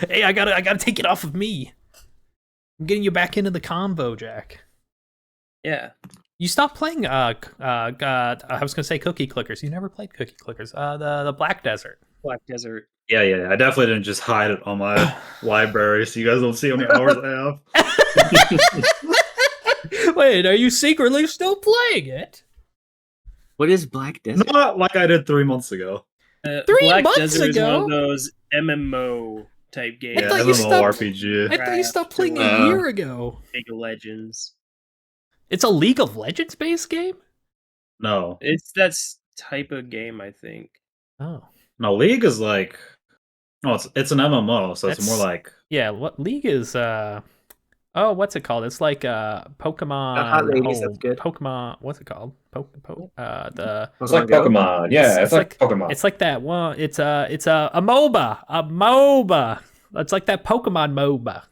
Hey, I gotta take it off of me. I'm getting you back into the combo, Jack. Yeah. You stopped playing I was gonna say Cookie Clickers. You never played Cookie Clickers. The Black Desert. Black Desert. Yeah. I definitely didn't just hide it on my library so you guys don't see how many hours I have. Wait, are you secretly still playing it? What is Black Desert? Not like I did 3 months ago. 3 Black months Desert ago? is one of those MMO type games. Yeah, thought you stopped- MMORPG. I thought you stopped playing a year ago. League of Legends. It's a League of Legends based game? No. It's that type of game, I think. Oh. No, League is like... No, it's an MMO, so it's more like... Yeah, what League is... what's it called? It's like Pokemon... Hot Ladies, that's good. Pokemon... What's it called? It's like Pokemon. Yeah, it's like Pokemon. It's like that one. It's a MOBA. A MOBA. It's like that Pokemon MOBA.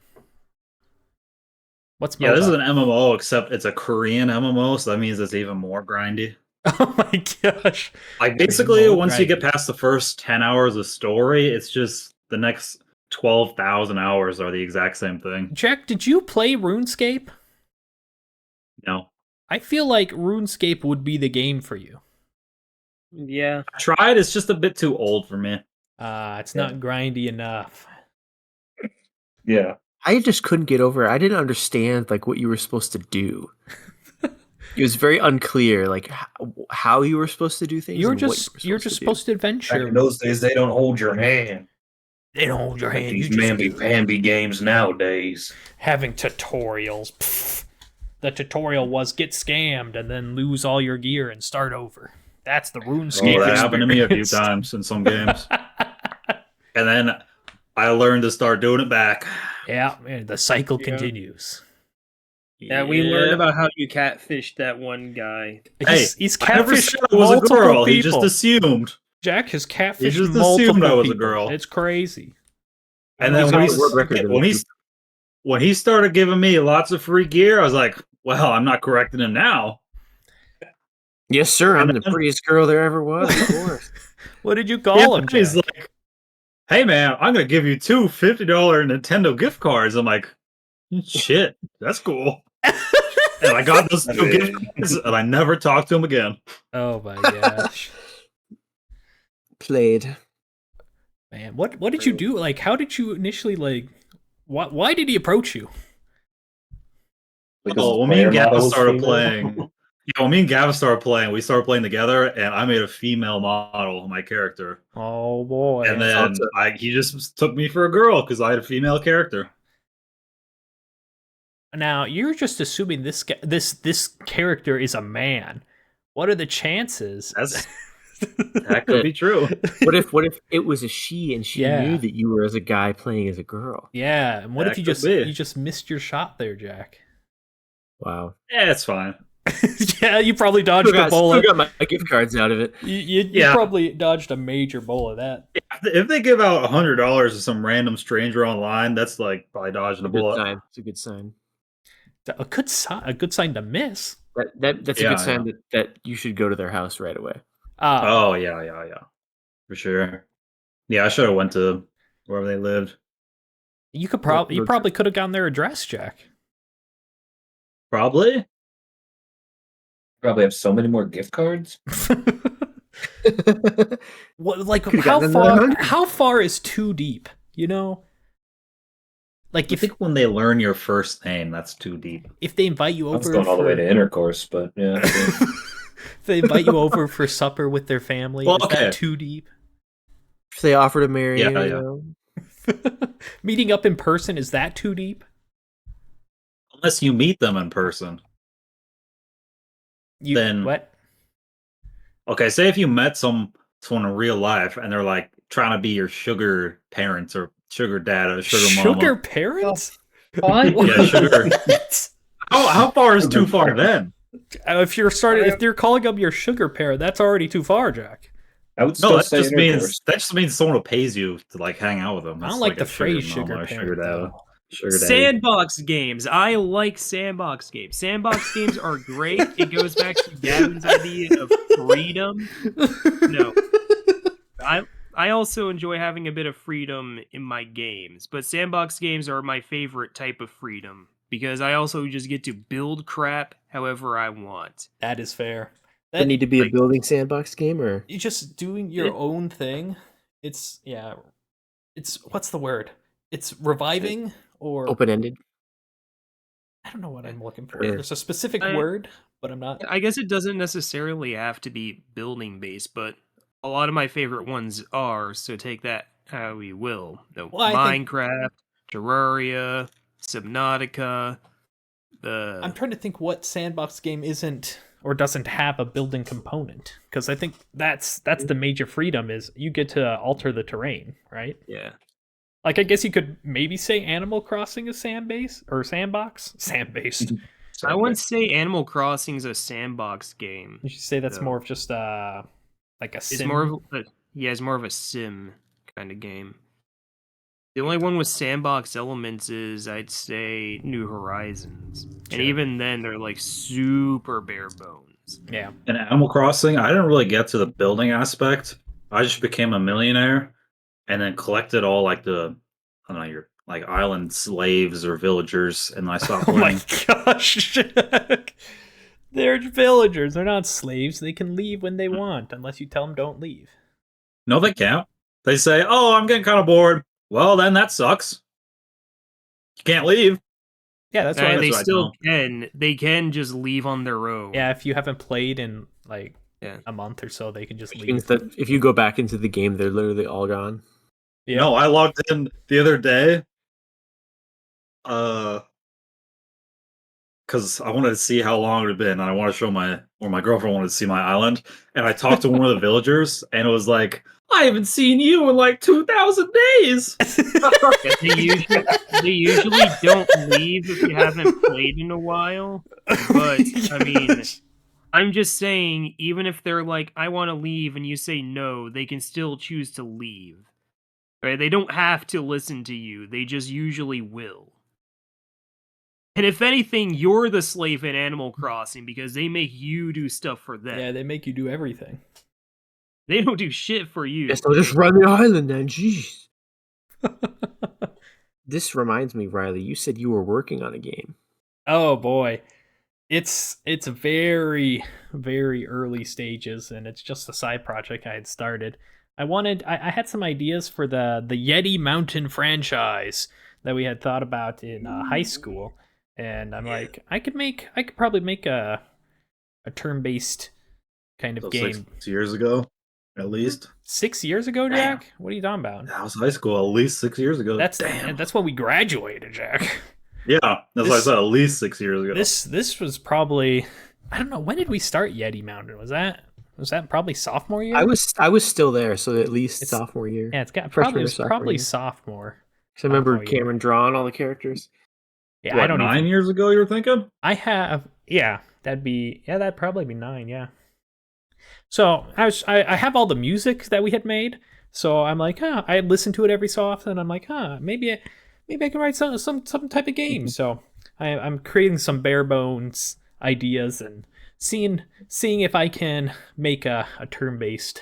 What's MOBA? Yeah, this is an MMO, except it's a Korean MMO, so that means it's even more grindy. Oh my gosh. Like, basically, once you get past the first 10 hours of story, it's just the next 12,000 hours are the exact same thing. Jack, did you play RuneScape? No. I feel like RuneScape would be the game for you. Yeah. I tried, it's just a bit too old for me. It's not grindy enough. Yeah. I just couldn't get over it. I didn't understand like what you were supposed to do. It was very unclear, like how you were supposed to do things. You're just supposed to adventure. Back in those days, they don't hold your hand. They don't hold your Like hand. these You just mamby-pamby games nowadays. having tutorials. Pfft. The tutorial was get scammed and then lose all your gear and start over. That's the RuneScape. Oh, that happened to me a few experience. times in some games. And then I learned to start doing it back. Yeah, man, the cycle continues. Yeah, we learned about how you catfished that one guy. He's I never catfished said it was a multiple girl. people. He just assumed. Jack has catfished He just multiple assumed I was a people. girl. It's crazy. And then when he started giving me lots of free gear, I was like, well, I'm not correcting him now. Yes, sir. I'm the prettiest girl there ever was. Of course. What did you call him, Jack? He's like, hey, man, I'm going to give you 2 $50 Nintendo gift cards. I'm like, shit, that's cool. And I got those 2 gift cards, and I never talked to him again. Oh my gosh. Played. Man, what did you do? Like, how did you initially, like, why did he approach you? Because Oh, the when me and player Gavin model is started female? playing, yeah, when me and Gavin started playing, we started playing together, and I made a female model of my character, Oh boy. and then he just took me for a girl because I had a female character. Now you're just assuming this character is a man. What are the chances? That could be true. What if it was a she and she Yeah. knew that you were as a guy playing as a girl? Yeah, and what That if you could be. just missed your shot there, Jack? Wow. Yeah, it's fine. Yeah, you probably dodged a Still bullet. got my gift cards out of it. You Yeah. probably dodged a major bullet. That If they give out $100 to some random stranger online, that's like probably dodging a Good bullet. sign. It's a good sign. a good sign to miss. That's a Yeah, good sign that you should go to their house right away. Oh yeah, for sure. Yeah, I should have went to wherever they lived. You probably could have gotten their address, Jack. Probably. Probably have so many more gift cards. What, like, Could've gotten another 100. how far is too deep? You know, like I think when they learn your first name, that's too deep. if they invite you I was over, going all the way to intercourse, but yeah. if they invite you over for supper with their family, Well, is okay. that too deep? If they offer to marry Yeah, you, yeah. you know, Meeting up in person, is that too deep? Unless you meet them in person. Then- what? Okay, say if you met someone in real life and they're like trying to be your sugar parents or sugar dad or sugar mama. Sugar parents? Yeah, sugar. What? How far is too far then? If they're calling them your sugar parent, that's already too far, Jack. I would No, still that say just intercourse. means someone who pays you to like hang out with them. I don't That's like the a phrase sugar sugar mama or parent, though. Sugar daddy. Sandbox games. I like sandbox games. Sandbox games are great. It goes back to Gavin's idea of freedom. No. I also enjoy having a bit of freedom in my games, but sandbox games are my favorite type of freedom because I also just get to build crap however I want. That is fair. Does it need to be a like- building sandbox game, or You're just doing your own thing. It's what's the word? It's reviving or open ended? I don't know what I'm looking for. Sure. There's a specific I- word, but I'm not. I guess it doesn't necessarily have to be building based, but a lot of my favorite ones are, so take that how you will. Well, I think- Minecraft, Terraria, Subnautica, I'm trying to think what sandbox game isn't or doesn't have a building component, because I think that's the major freedom is you get to alter the terrain, right? yeah. Like, I guess you could maybe say Animal Crossing is sand-based or sandbox, sand-based. I wouldn't say Animal Crossing's a sandbox game. You should say that's No. more of just like a It's sim. more of it's more of a sim kind of game. The only one with sandbox elements is, I'd say, New Horizons. And Sure. even then, they're like super bare bones. Yeah. In Animal Crossing, I didn't really get to the building aspect. I just became a millionaire and then collected all like I don't know, your like island slaves or villagers, and I stopped Oh my playing. gosh. They're villagers. They're not slaves. They can leave when they want, unless you tell them don't leave. No, they can't. They say, "Oh, I'm getting kind of bored." Well, then that sucks. You can't leave. Yeah, that's And right. that's they what I still know. can. They can just leave on their own. Yeah, if you haven't played in like Yeah. a month or so, they can just Which leave. means that if you go back into the game, they're literally all gone. Yeah. No, I logged in the other day. Because I wanted to see how long it had been, and I wanted to show my girlfriend wanted to see my island, and I talked to one of the villagers, and it was like, I haven't seen you in like 2,000 days. Yeah, they usually don't leave if you haven't played in a while. But I mean, I'm just saying, even if they're like, I want to leave, and you say no, they can still choose to leave. Right? They don't have to listen to you. They just usually will. And if anything, you're the slave in Animal Crossing because they make you do stuff for them. Yeah, they make you do everything. They don't do shit for you. Yes, I'll just run the island then. Jeez. This reminds me, Riley. You said you were working on a game. Oh boy. It's very, very early stages, and it's just a side project I had started. I had some ideas for the Yeti Mountain franchise that we had thought about in high school. and I'm like, I could probably make a turn-based kind of So game. 6 years ago, at least. 6 years ago, Jack? What are you talking about? That was high school. At least 6 years ago. That's when we graduated, Jack. Yeah, that's what I said. At least 6 years ago. This was probably, I don't know, when did we start Yeti Mountain? Was that probably sophomore year? I was still there, so at least It's- sophomore year. Yeah, it's got Freshman or it's sophomore probably year. sophomore. So I remember sophomore year. Cameron drawing all the characters. Yeah, What, I don't 9 even. years ago, you were thinking? I have, that'd probably be 9, yeah. So I have all the music that we had made. So I'm like, I listen to it every so often. I'm like, maybe I can write some type of game. So I'm creating some bare bones ideas and seeing if I can make a turn-based,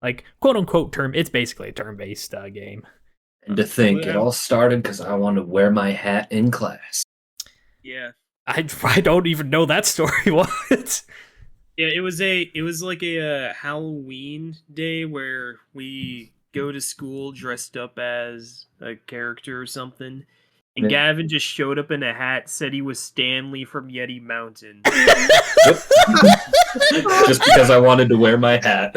like quote unquote turn. It's basically a turn-based game. And to think, it all started because I wanted to wear my hat in class. Yeah. I don't even know that story. What? Yeah, it was like a Halloween day where we go to school dressed up as a character or something. And Yeah. Gavin just showed up in a hat, said he was Stanley from Yeti Mountain. Just because I wanted to wear my hat.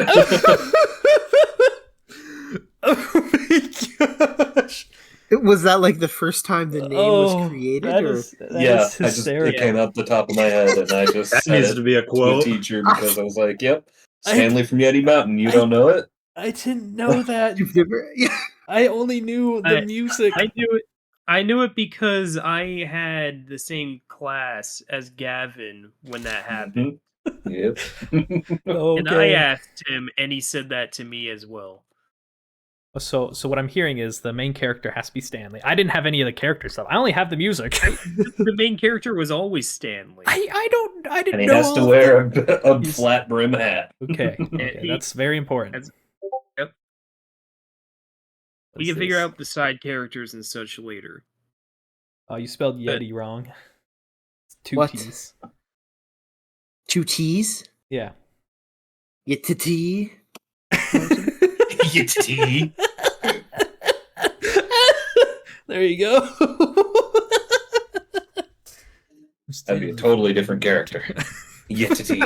Oh my gosh. Was that like the first time the name was created? That Or? is It hysterical. came out the top of my head, and I just That said needs it to be a to the quote. teacher because I was like, "Yep, Stanley from Yeti Mountain. You don't know it?" I didn't know that. You've never? Yeah. I only knew the music. I knew it. I knew it because I had the same class as Gavin when that happened. Yep. Okay. And I asked him, and he said that to me as well. So what I'm hearing is the main character has to be Stanley. I didn't have any of the character stuff. I only have the music. The main character was always Stanley. I didn't And he know. has to all wear of that. a He's- flat brim hat. Okay, He- that's very important. That's- Yep. What We is can figure this? out the side characters and such later. Oh, you spelled Yeti wrong. It's 2 What? T's. 2 T's? Yeah. Yeti. Yeti. There you go. That'd be a totally different character. Yeti.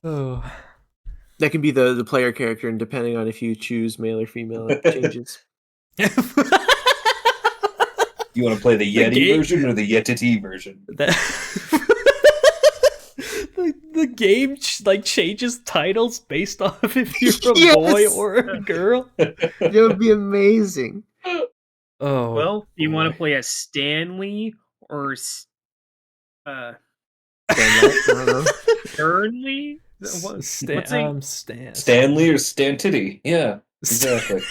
Oh. That can be the player character, and depending on if you choose male or female, it changes. You want to play the Yeti game- version or the Yeti version? the game changes titles based off if you're a Yes! boy or a girl. That would be amazing. Oh Well, you want boy. to play as Stanley or I don't know. Burnley? Stan. Stanley or Stantity? Yeah, exactly.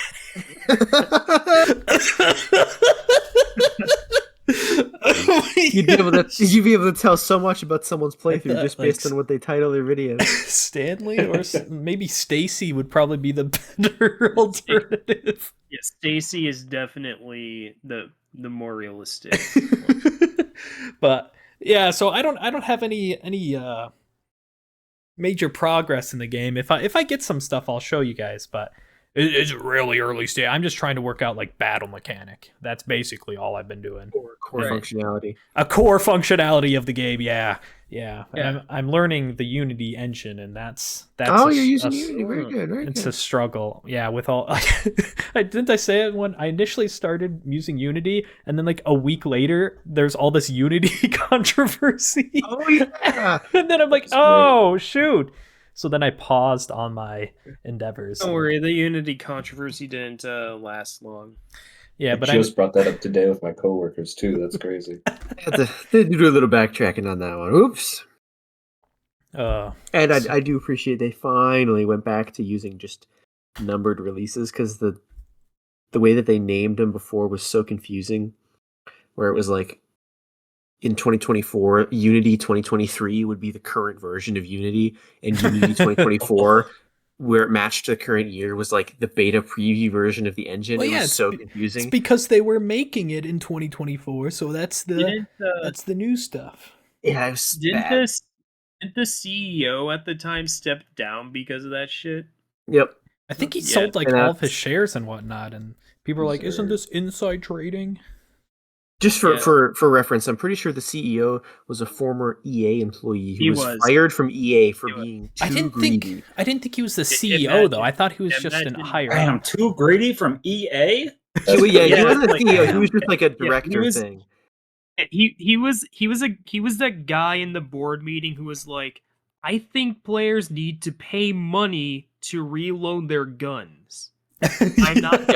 You'd be able to tell so much about someone's playthrough just based on what they title their videos. Stanley or maybe Stacy would probably be the better alternative. Yeah, Stacy is definitely the more realistic. But yeah, so I don't have any major progress in the game. If I get some stuff, I'll show you guys. But it's really early stage. I'm just trying to work out like battle mechanic. That's basically all I've been doing. Core functionality. A core functionality of the game. Yeah. Yeah. I'm learning the Unity engine, and that's. Oh, a- you're using a- Unity. Very good. Very It's good. a struggle, yeah. With all, didn't I say it when I initially started using Unity, and then like a week later, there's all this Unity controversy, Oh yeah. and then I'm like, That's great. oh shoot! So then I paused on my endeavors. Don't worry, the Unity controversy didn't last long. Yeah, but I just brought that up today with my coworkers too. That's crazy. Had to do a little backtracking on that one. Oops. And I do appreciate they finally went back to using just numbered releases, because the way that they named them before was so confusing, where it was like in 2024 Unity 2023 would be the current version of Unity, and Unity 2024 where it matched the current year was like the beta preview version of the engine. Well, It yeah, was so it's confusing. because they were making it in 2024, so that's Didn't the new stuff. Yeah, it was didn't bad. the CEO at the time step down because of that shit? Yep. I think he Yeah, sold like and all of his that's- shares and whatnot, and people are like, "Isn't this inside trading?" Just for, Yeah. for reference, I'm pretty sure the CEO was a former EA employee who He was was. fired from EA for He was. being I too didn't greedy. think he was the CEO though. imagine- I thought he was just an imagine- higher Damn, up. too greedy from EA? He Yeah, wasn't a like- CEO. He was just like a he director was- thing. He was that guy in the board meeting who was like, I think players need to pay money to reload their guns. I'm not-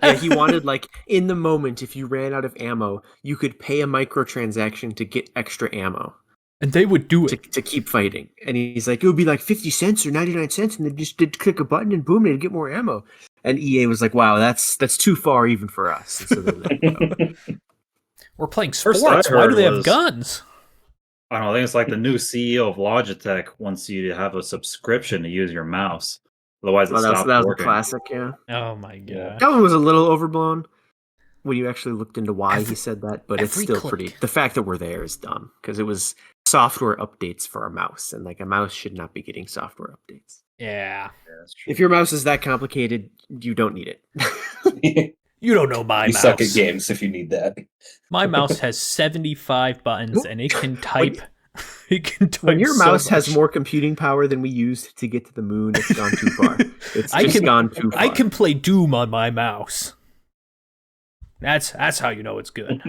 Yeah, he wanted like in the moment, if you ran out of ammo, you could pay a microtransaction to get extra ammo and they would do it. to keep fighting. And he's like, it would be like 50 cents or 99 cents, and they just did click a button and boom, they'd get more ammo. And EA was like, wow, that's too far even for us. And so they let it go. We're playing First I sports. Why do heard they have was- guns? I don't know, I think it's like the new CEO of Logitech wants you to have a subscription to use your mouse. Otherwise it Well, stops that was a working. classic, yeah. Oh my god. Yeah. That one was a little overblown when you actually looked into why he Every- said that, but it's every still click. pretty. The fact that we're there is dumb because it was software updates for a mouse, and like a mouse should not be getting software updates. Yeah. Yeah, that's true. If your mouse is that complicated, you don't need it. You don't know my you mouse. suck at games if you need that. My mouse has 75 buttons and it can type. It can type. When your so mouse has much. more computing power than we used to get to the moon, it's gone too far. It's I just can- gone too far. I can play Doom on my mouse. That's how you know it's good.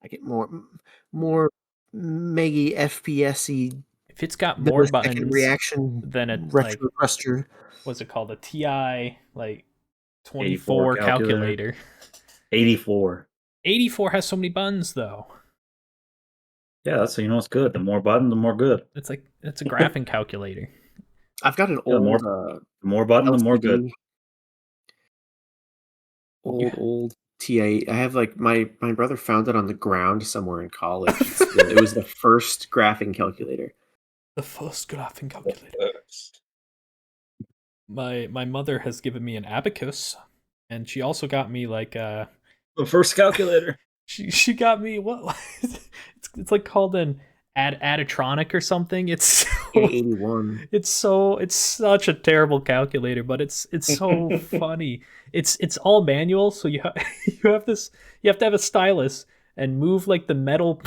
I get more meggy FPS-y If it's got more millisecond buttons reaction than a like, retro thruster. what's it called? A TI like 84 24 calculator. 84. 84 has so many buttons though. Yeah, that's how you know it's good. The more button, the more good. It's a graphing calculator. I've got an Yeah, old The more button, the more good. LCD, old TI. I have like my brother found it on the ground somewhere in college. It was the first graphing calculator. The first graphing calculator. My mother has given me an abacus, and she also got me like The first calculator. she got me what it's like called an Adatronic or something. It's so, 81. it's such a terrible calculator, but it's so funny. It's all manual, so you have to have a stylus and move like the metal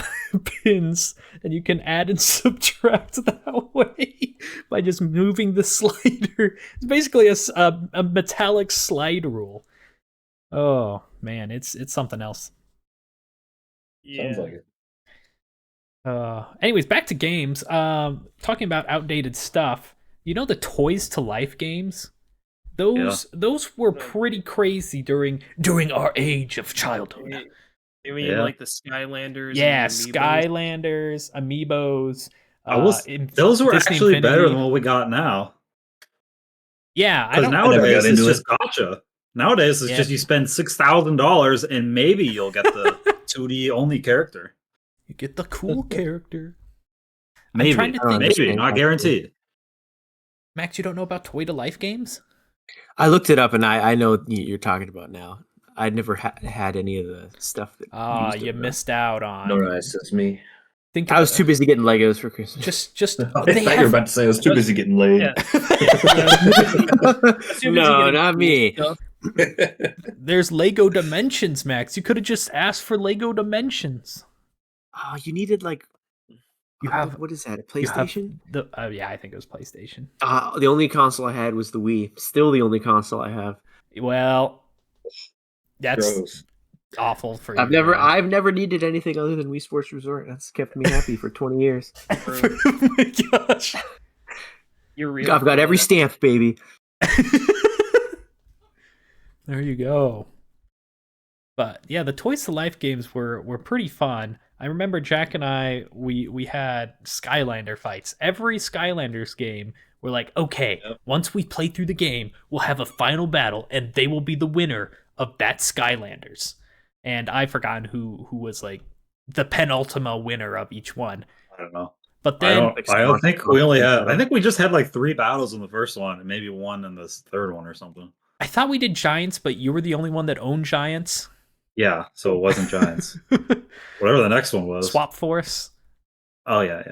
pins, and you can add and subtract that way by just moving the slider. It's basically a metallic slide rule. Oh man, it's something else. Sounds like it. Anyways, back to games. Talking about outdated stuff. You know the Toys to Life games? Those were pretty crazy during our age of childhood. You mean Yeah. like the Skylanders? Yeah, and the Amiibos? Skylanders, Amiibos. Those were Disney actually better Infinity. than what we got now. Yeah, I Because don't. never nowadays got it's into just gotcha. Nowadays it's Yeah. just you spend $6,000 and maybe you'll get the 2D only character. You get the cool character. Maybe, trying to I don't think. maybe, understand not that. guaranteed. Max, you don't know about Toy to Life games? I looked it up, and I know what you're talking about now. I'd never had any of the stuff that. Ah, used it, you though. missed out on. No rise, that's me. Think I was about- too busy getting Legos for Christmas. Just I thought they you were have about to say I was too busy getting laid. Yeah. No, not me. there's Lego Dimensions, Max. You could have just asked for Lego Dimensions. Oh, you needed like. You have- what is that? A You have PlayStation? the yeah, I think it was PlayStation. The only console I had was the Wii. Still the only console I have. Well, that's Gross. awful for you. I've never man. I've never needed anything other than Wii Sports Resort. That's kept me happy for 20 years. Oh my gosh. You're real. I've got every stamp, baby. There you go. But yeah, the Toys to Life games were pretty fun. I remember Jack and I we had Skylander fights. Every Skylanders game, we're like, okay, Yep. once we play through the game, we'll have a final battle, and they will be the winner of that Skylanders. And I've forgotten who was like the penultimate winner of each one. I don't know. But I then don't think we only had. I think we just had like 3 battles in the first one, and maybe 1 in this third one or something. I thought we did Giants, but you were the only one that owned Giants. Yeah, so it wasn't Giants. Whatever the next one was. Swap Force. Oh yeah.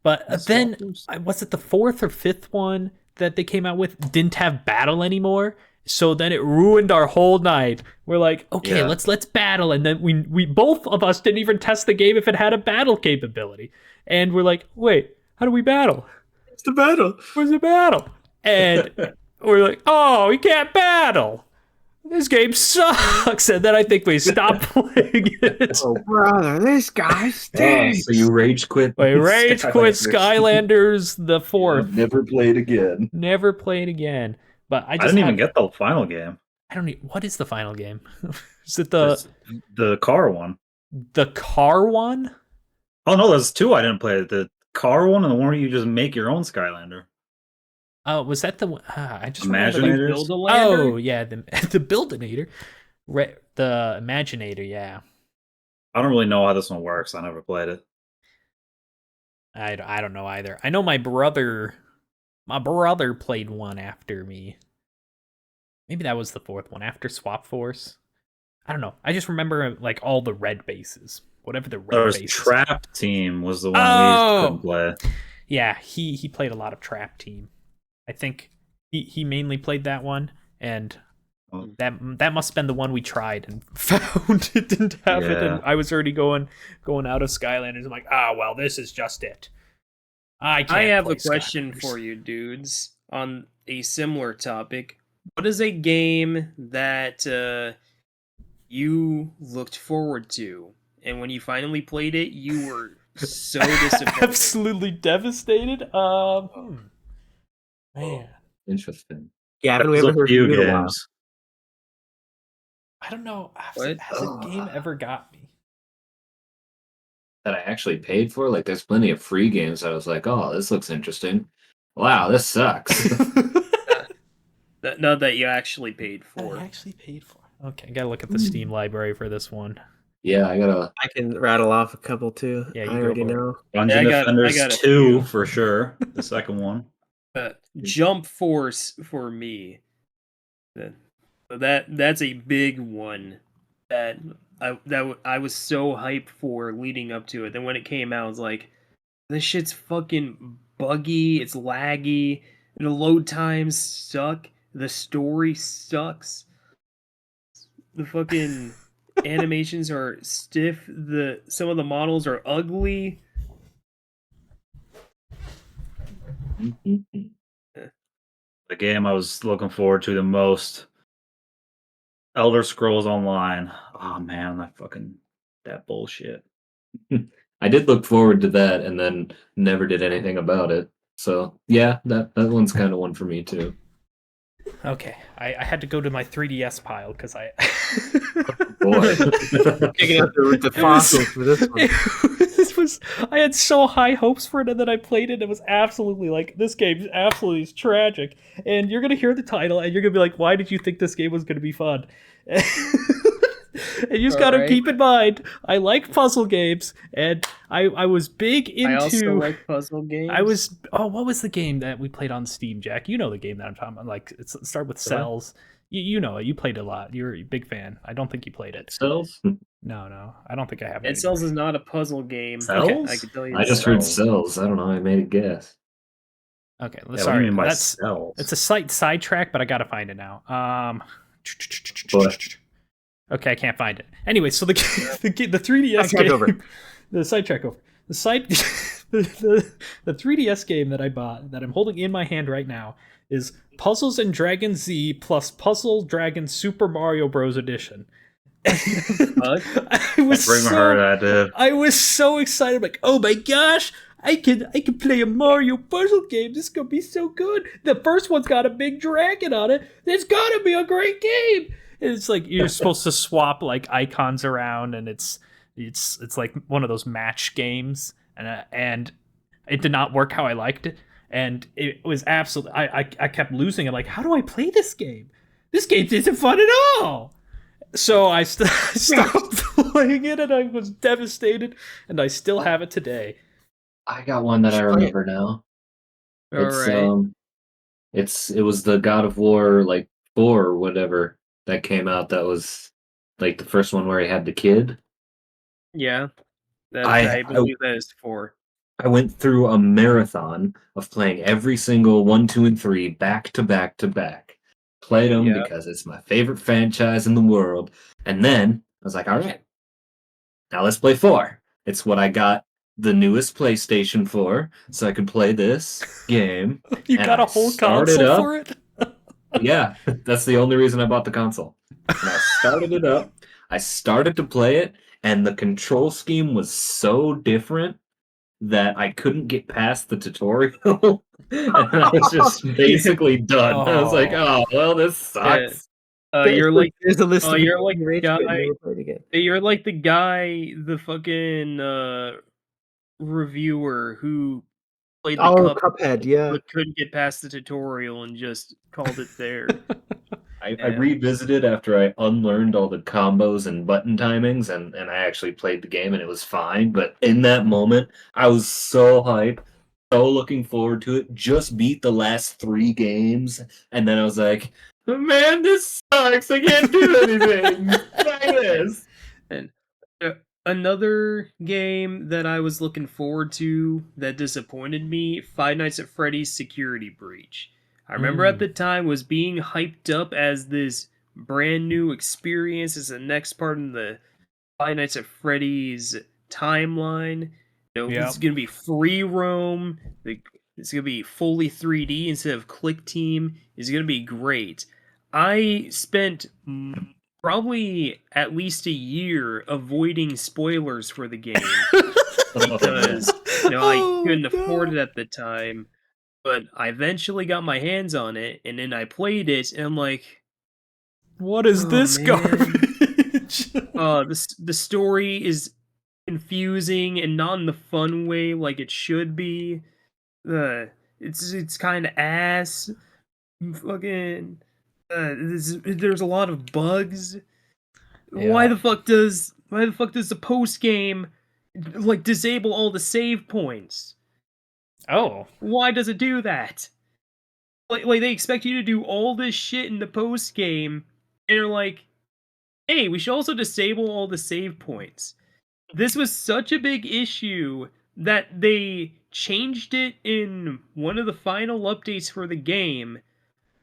But That's then, Swap Force. was it the 4th or 5th one that they came out with didn't have battle anymore? So then it ruined our whole night. We're like, okay, Yeah. let's battle, and then we both of us didn't even test the game if it had a battle capability, and we're like, wait, how do we battle? It's the battle. Where's the battle? And we're like, oh, we can't battle. This game sucks. And then I think we stopped playing it. Oh, brother, this guy Oh, stinks. so you rage quit? We rage quit Skylanders the 4th. Never played again. Never played again. But I I just didn't even get the final game. I don't. What is the final game? Is it It's the car one. the car one? Oh no, there's two I didn't play. The car one and the one where you just make your own Skylander. Was that the one? I just remember Imaginators? Build a lander? Oh yeah, the the Buildinator, the Imaginator. Yeah, I don't really know how this one works. I never played it. I don't know either. I know my brother played one after me. Maybe that was the 4th one after Swap Force. I don't know. I just remember like all the red bases, whatever the red There was bases. Trap Team was the one Oh! we couldn't play. Yeah, he played a lot of Trap Team. I think he mainly played that one, and Oh. that must have been the one we tried and found it didn't have it, and Yeah. I was already going out of Skylanders. I'm like, well, this is just it. I can't. I have play a question Skylanders. for you, dudes, on a similar topic. What is a game that you looked forward to, and when you finally played it, you were so disappointed? Absolutely devastated. Man, Interesting. Gavin, we There's haven't a heard from few you in a while. games. I don't know. What? Has a game ever got me? That I actually paid for. Like, there's plenty of free games. I was like, oh, this looks interesting. Wow, this sucks. Not that you actually paid I for. actually paid for it. Okay, I gotta look at the Steam library for this one. Yeah, I gotta. I can rattle off a couple too. Yeah, you I go already for it. know. Dungeon I got Defenders a 2 few. for sure. The second one. Jump Force for me. That's a big one that I was so hyped for leading up to it. Then when it came out, I was like, this shit's fucking buggy. It's laggy. The load times suck. The story sucks. The fucking animations are stiff. Some of the models are ugly. The game I was looking forward to the most. Elder Scrolls Online. Oh man, that bullshit. I did look forward to that, and then never did anything about it. So yeah, that one's kind of one for me too. Okay, I had to go to my 3DS pile because I. Boy. Taking out the fossils for this one. This was I had so high hopes for it, and then I played it. And it was absolutely like this game absolutely is tragic. And you're gonna hear the title, and you're gonna be like, "Why did you think this game was gonna be fun?" And you just gotta Alright. keep in mind, I like puzzle games, and I was big into. I also like puzzle games. What was the game that we played on Steam, Jack? You know the game that I'm talking about. Like, it start with cells. You know it. You played it a lot. You're a big fan. I don't think you played it. Cells? No. I don't think I have it. Dead Cells is not a puzzle game. Cells? I can tell you. I just that. heard cells. I don't know. I made a guess. Okay, Yeah, sorry. what do you mean by That's cells? it's a slight sidetrack, but I gotta find it now. What? Okay, I can't find it. Anyway, so the 3DS Sidetrack game, over. the sidetrack over. The 3DS game that I bought that I'm holding in my hand right now is Puzzles and Dragon Z plus Puzzle Dragon Super Mario Bros. Edition. I was Bring my heart out, dude. I was so excited, like, oh my gosh, I can play a Mario puzzle game. This is gonna be so good. The first one's got a big dragon on it. There's gotta be a great game. And it's like you're supposed to swap like icons around, and it's like one of those match games, and it did not work how I liked it, and it was absolutely I kept losing. I'm like, how do I play this game? This game isn't fun at all. So I stopped playing it, and I was devastated, and I still have it today. I got one that I remember now. All It's it was the God of War like 4 or whatever that came out. That was like the first one where he had the kid. Yeah. I- I believe that is 4. I went through a marathon of playing every single 1, 2, and 3 back to back to back. Played them Yeah. because it's my favorite franchise in the world. And then I was like, all right, now let's play 4. It's what I got the newest PlayStation for, so I could play this game. You And got a I whole started console up- for it? Yeah, that's the only reason I bought the console. And I started it up. I started to play it, and the control scheme was so different that I couldn't get past the tutorial. And I was just basically done. I was like, oh, well, this sucks. You're like there's a list of you're like the rage guy- quit, never played again. you're like the guy, the fucking reviewer who played the Oh, cup Cuphead, yeah. but couldn't get past the tutorial and just called it there. I Yeah. revisited after I unlearned all the combos and button timings, and I actually played the game, and it was fine. But in that moment, I was so hyped, so looking forward to it. Just beat the last 3 games, and then I was like, man, this sucks. I can't do anything. Try this. Another game that I was looking forward to that disappointed me, Five Nights at Freddy's Security Breach. I remember at the time was being hyped up as this brand new experience as the next part in the Five Nights at Freddy's timeline. It's gonna be free roam. It's gonna be fully 3D instead of click team. It's gonna be great. I spent probably at least a year avoiding spoilers for the game because I couldn't afford it at the time. But I eventually got my hands on it, and then I played it, and I'm like, What is Oh, this man. garbage? the story is confusing and not in the fun way like it should be. It's kind of ass. Fucking. There's a lot of bugs. Why Yeah. the fuck does the post game like disable all the save points? Oh. Why does it do that? Like they expect you to do all this shit in the post game, and they're like, "Hey, we should also disable all the save points." This was such a big issue that they changed it in one of the final updates for the game,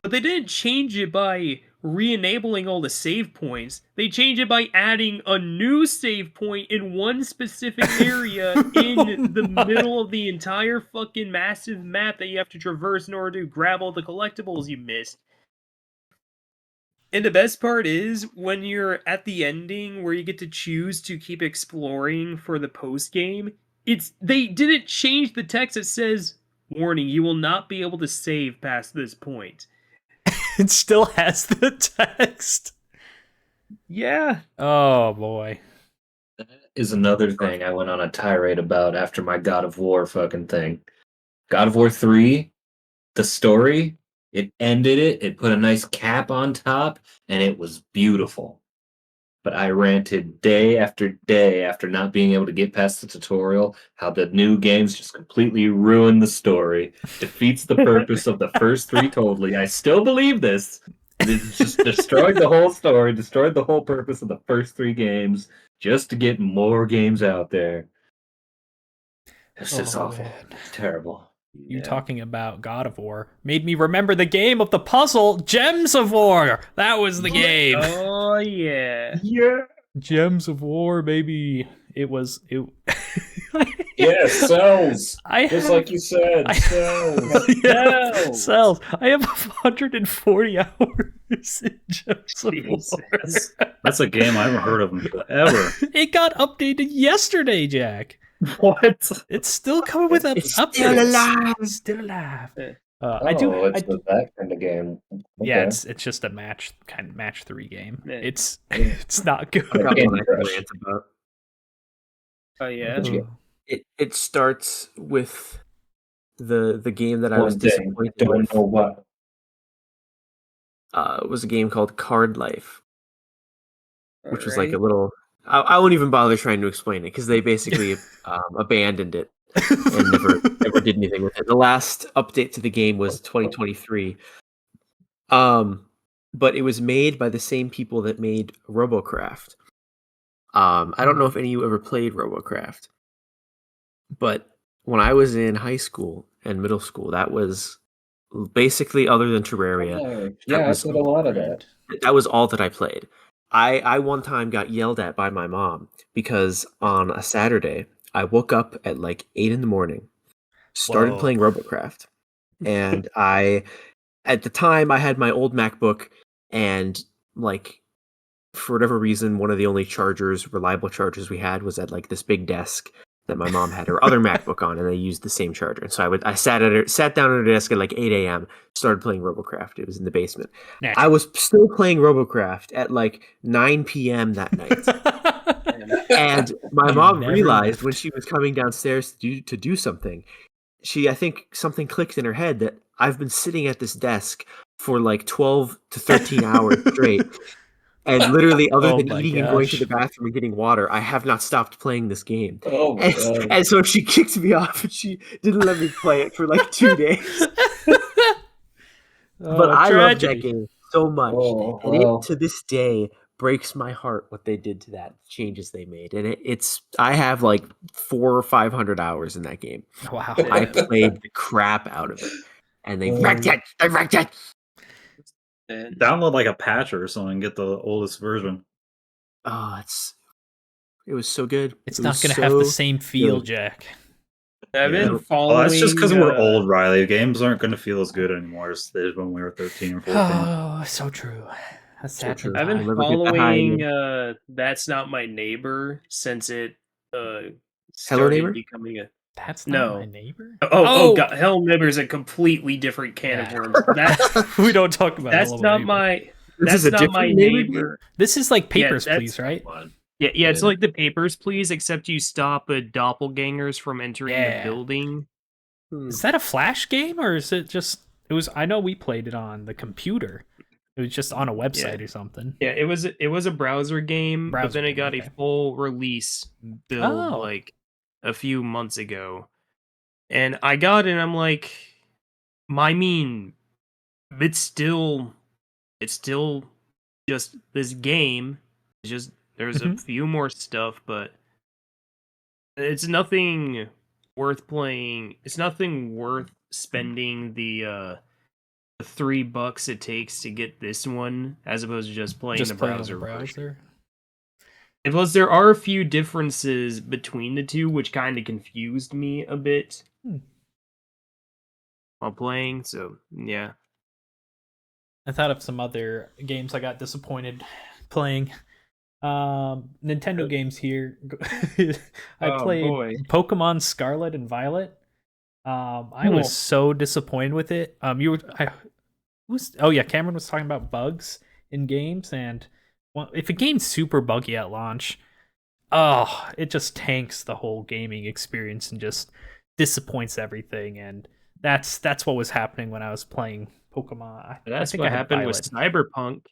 but they didn't change it by re-enabling all the save points. They changed it by adding a new save point in one specific area in the middle of the entire fucking massive map that you have to traverse in order to grab all the collectibles you missed. And the best part is when you're at the ending where you get to choose to keep exploring for the post game, they didn't change the text that says, "Warning, you will not be able to save past this point." It still has the text. Yeah. Oh boy. That is another thing I went on a tirade about after my God of War fucking thing. God of War 3, the story, it ended it, it put a nice cap on top, and it was beautiful. But I ranted day after not being able to get past the tutorial, how the new games just completely ruin the story, defeats the purpose of the first 3 totally. I still believe this. It just destroyed the whole story, destroyed the whole purpose of the first 3 games, just to get more games out there. It's just awful. Man. Terrible. You talking about God of War made me remember the game of the puzzle, Gems of War. That was the game. Oh yeah. Yeah. Gems of War, baby. It. Yeah, cells. I Just have, like you said, cells. yeah, Cells. cells. I have 140 hours in Gems of War. Jesus. That's a game I haven't heard of in forever. It got updated yesterday, Jack. What? It's still coming with It's updates. still alive. It's still alive. Yeah. I do. It's that kind of game. Yeah, Okay. it's just a match 3 game. Yeah. It's it's not good. I got Candy one I can Crush. rant about. Oh yeah. Did you It starts with the game that I was One thing, disappointed don't with. know what. It was a game called Card Life, which was like a Alright. little. I won't even bother trying to explain it because they basically abandoned it and never did anything with it. The last update to the game was 2023. But it was made by the same people that made RoboCraft. I don't know if any of you ever played RoboCraft, but when I was in high school and middle school, that was Basically, other than Terraria, Oh, that yeah, I was played a lot of that. that was all that I played. I one time got yelled at by my mom because on a Saturday I woke up at like 8 in the morning, started Whoa. playing Robocraft, and I at the time I had my old MacBook, and like for whatever reason one of the only reliable chargers we had was at like this big desk that my mom had her other MacBook on, and they used the same charger. And so I sat down at her desk at like 8 a.m. started playing Robocraft. It was in the basement. I Natural. was still playing Robocraft at like 9 p.m. that night. And my You mom never realized when left. she was coming downstairs to do something, I think something clicked in her head that I've been sitting at this desk for like 12 to 13 hours straight. And literally, other Oh than my eating and going to gosh. the bathroom and getting water, I have not stopped playing this game. Oh my god. And so she kicked me off, and she didn't let me play it for like 2 days. But Oh, I love that tragedy. game so much, Oh, and it wow. to this day breaks my heart what they did to that, changes they made. And it's I have like 400 or 500 hours in that game. Wow. I played the crap out of it, and they Um, wrecked it. They wrecked it. And Download like a patch or something and get the oldest version. Oh, it was so good. It's It not was going to have the so same feel, good. Jack. I've Yeah. been Well, following. that's just because we're old, Riley. Games aren't going to feel as good anymore as they did when we were 13 or 14. Oh, so true. That's So sad true. I've I'll been never get that high following again. That's Not My Neighbor since it Hello, started neighbor. becoming a That's not my no. neighbor. Oh god, Hello Neighbor is a completely different can of Yeah. worms. We don't talk about That's Hello not Neighbor. my This is that's a not my different neighbor game? neighbor. This is like Yeah, Papers, that's Please, right? yeah, it's Yeah. like the Papers, Please, except you stop doppelgangers from entering the Yeah. building. Hmm. Is that a Flash game or is it just? It was. I know we played it on the computer. It was just on a website or something. Yeah, it was a browser game, but Browser then it game, got a okay. full release build Oh. like a few months ago. And I got it and I'm like, I mean, it's still just this game. It's just there's a Mhm. few more stuff, but it's nothing worth playing. It's nothing worth spending the $3 it takes to get this one, as opposed to just playing Just the playing on the browser version. browser. And plus, there are a few differences between the two, which kind of confused me a bit while playing. So yeah, I thought of some other games I got disappointed playing. Nintendo games here. I Oh, played boy. Pokemon Scarlet and Violet. I was so disappointed with it. Oh yeah, Cameron was talking about bugs in games, and if a game's super buggy at launch, oh, it just tanks the whole gaming experience and just disappoints everything. And that's what was happening when I was playing Pokemon. That's I think what I had happened with Cyberpunk.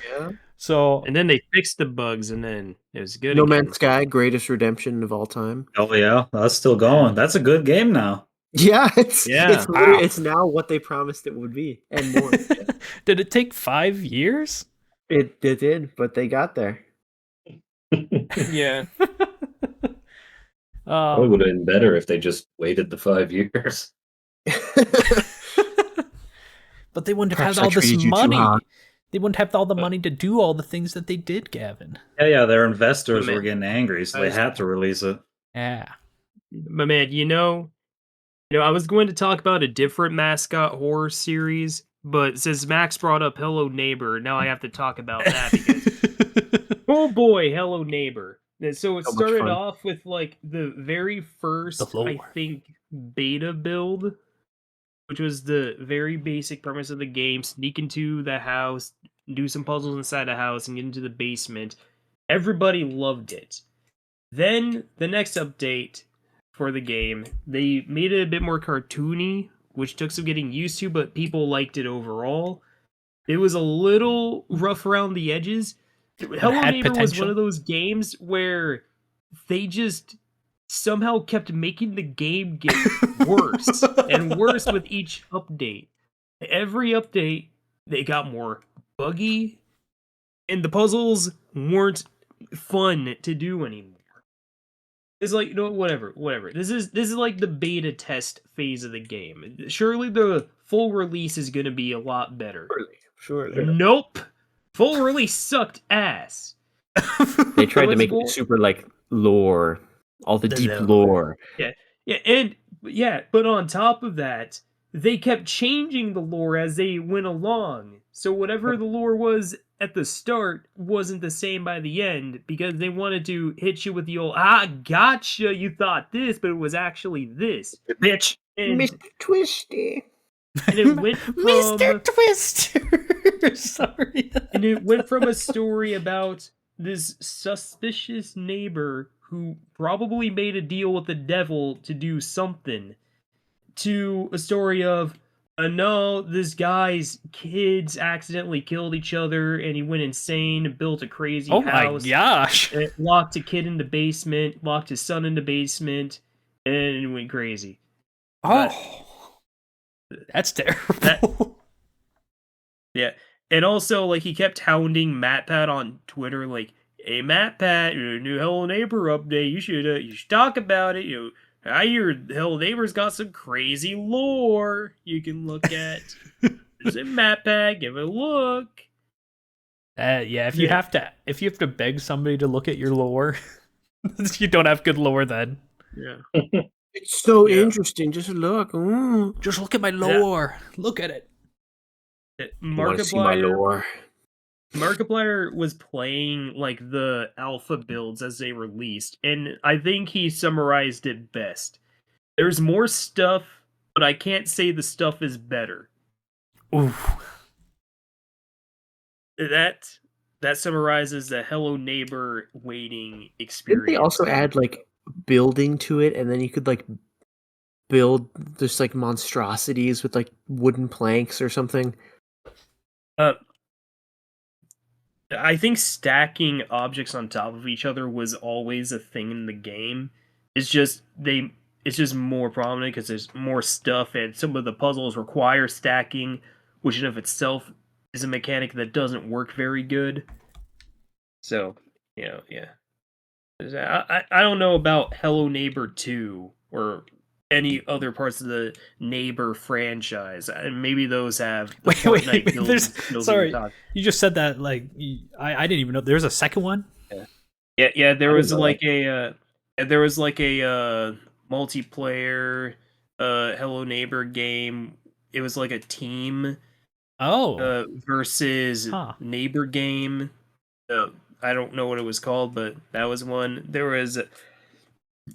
Yeah. So And then they fixed the bugs, and then it was good No again. Man's Sky, greatest redemption of all time. Oh yeah, that's still going. That's a good game now. Yeah, it's Yeah. Wow. it's now what they promised it would be and more. Did it take 5 years? It did, but they got there. Yeah. Probably would have been better if they just waited the 5 years. But they wouldn't have Perhaps had I all this treated you too money. hard. They wouldn't have all the money to do all the things that they did, Gavin. Yeah, their investors Man, were getting angry, so they had to release it. Yeah. But man, I was going to talk about a different mascot horror series, but since Max brought up Hello Neighbor, now I have to talk about that because oh boy, Hello Neighbor. And so it So much started fun. off with like the very first, lore. I think, beta build, which was the very basic premise of the game: sneak into the house, do some puzzles inside the house, and get into the basement. Everybody loved it. Then the next update for the game, they made it a bit more cartoony, which took some getting used to, but people liked it overall. It was a little rough around the edges. Hello had Neighbor was potential. one of those games where they just somehow kept making the game get worse and worse with each update. Every update, they got more buggy, and the puzzles weren't fun to do anymore. It's like, whatever. This is like the beta test phase of the game. Surely the full release is gonna be a lot better. Surely. Nope. Full release sucked ass. They tried to was make go- it super like lore, all the The deep lore. lore. But on top of that, they kept changing the lore as they went along. So whatever the lore was at the start wasn't the same by the end because they wanted to hit you with the old gotcha, you thought this, but it was actually this. Bitch. And, Mr. Twisty. and it went from Mr. Twister. Sorry. and it went from a story about this suspicious neighbor who probably made a deal with the devil to do something to a story of no, this guy's kids accidentally killed each other and he went insane and built a crazy Oh house. my gosh. And it locked a kid in the basement, locked his son in the basement, and it went crazy. Oh. That's terrible. Yeah. And also, like, he kept hounding MatPat on Twitter, like, hey, MatPat, new Hello Neighbor update, you should talk about it. I hear Hello Neighbor's got some crazy lore you can look at. Is it MatPat? Give it a look. Yeah, if you have to beg somebody to look at your lore, you don't have good lore then. Yeah. It's so Yeah. interesting. Just look. Just look at my lore. Look at it. You want to see my lore? Markiplier was playing like the alpha builds as they released, and I think he summarized it best. There's more stuff, but I can't say the stuff is better. Oof. That summarizes the Hello Neighbor waiting experience. Didn't they also add like building to it, and then you could like build just like monstrosities with like wooden planks or something? I think stacking objects on top of each other was always a thing in the game. It's just more prominent because there's more stuff, and some of the puzzles require stacking, which in of itself is a mechanic that doesn't work very good. So, yeah. I don't know about Hello Neighbor 2 or any other parts of the Neighbor franchise. And maybe those have the Fortnite builds sorry, talk. you just said that like I didn't even know there's a second one. Yeah. There was know like a multiplayer Hello Neighbor game. It was like a team versus neighbor game. I don't know what it was called, but that was one. There was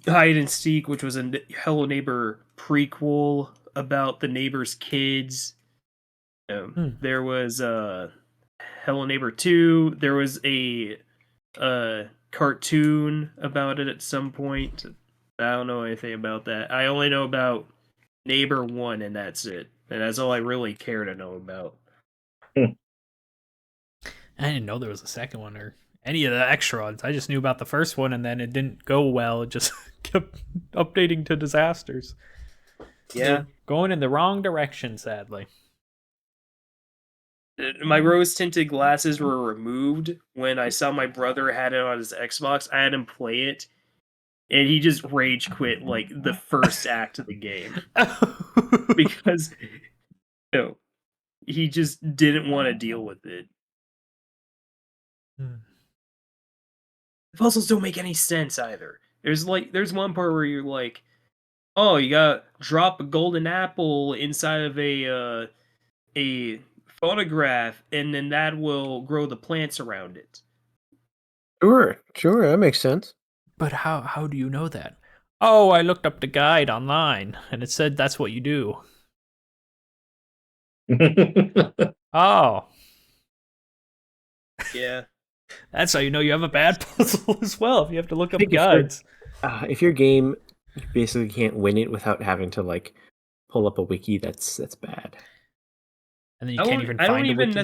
Hide and Seek, which was a Hello Neighbor prequel about the neighbor's kids. There was Hello Neighbor 2. There was a cartoon about it at some point. I don't know anything about that. I only know about Neighbor 1, and that's it. And that's all I really care to know about. I didn't know there was a second one or any of the extra ones. I just knew about the first one, and then it didn't go well. It just kept updating to disasters. Yeah. Going in the wrong direction, sadly. My rose-tinted glasses were removed when I saw my brother had it on his Xbox. I had him play it, and he just rage quit like the first act of the game. Because he just didn't want to deal with it. The puzzles don't make any sense either. There's one part where you're like, oh, you gotta drop a golden apple inside of a phonograph, and then that will grow the plants around it. Sure, that makes sense. But how do you know that? Oh, I looked up the guide online, and it said that's what you do. Oh. Yeah. That's how you know you have a bad puzzle as well, if you have to look up think guides. If your game, you basically can't win it without having to like pull up a wiki, that's bad. And then you can't even find a wiki.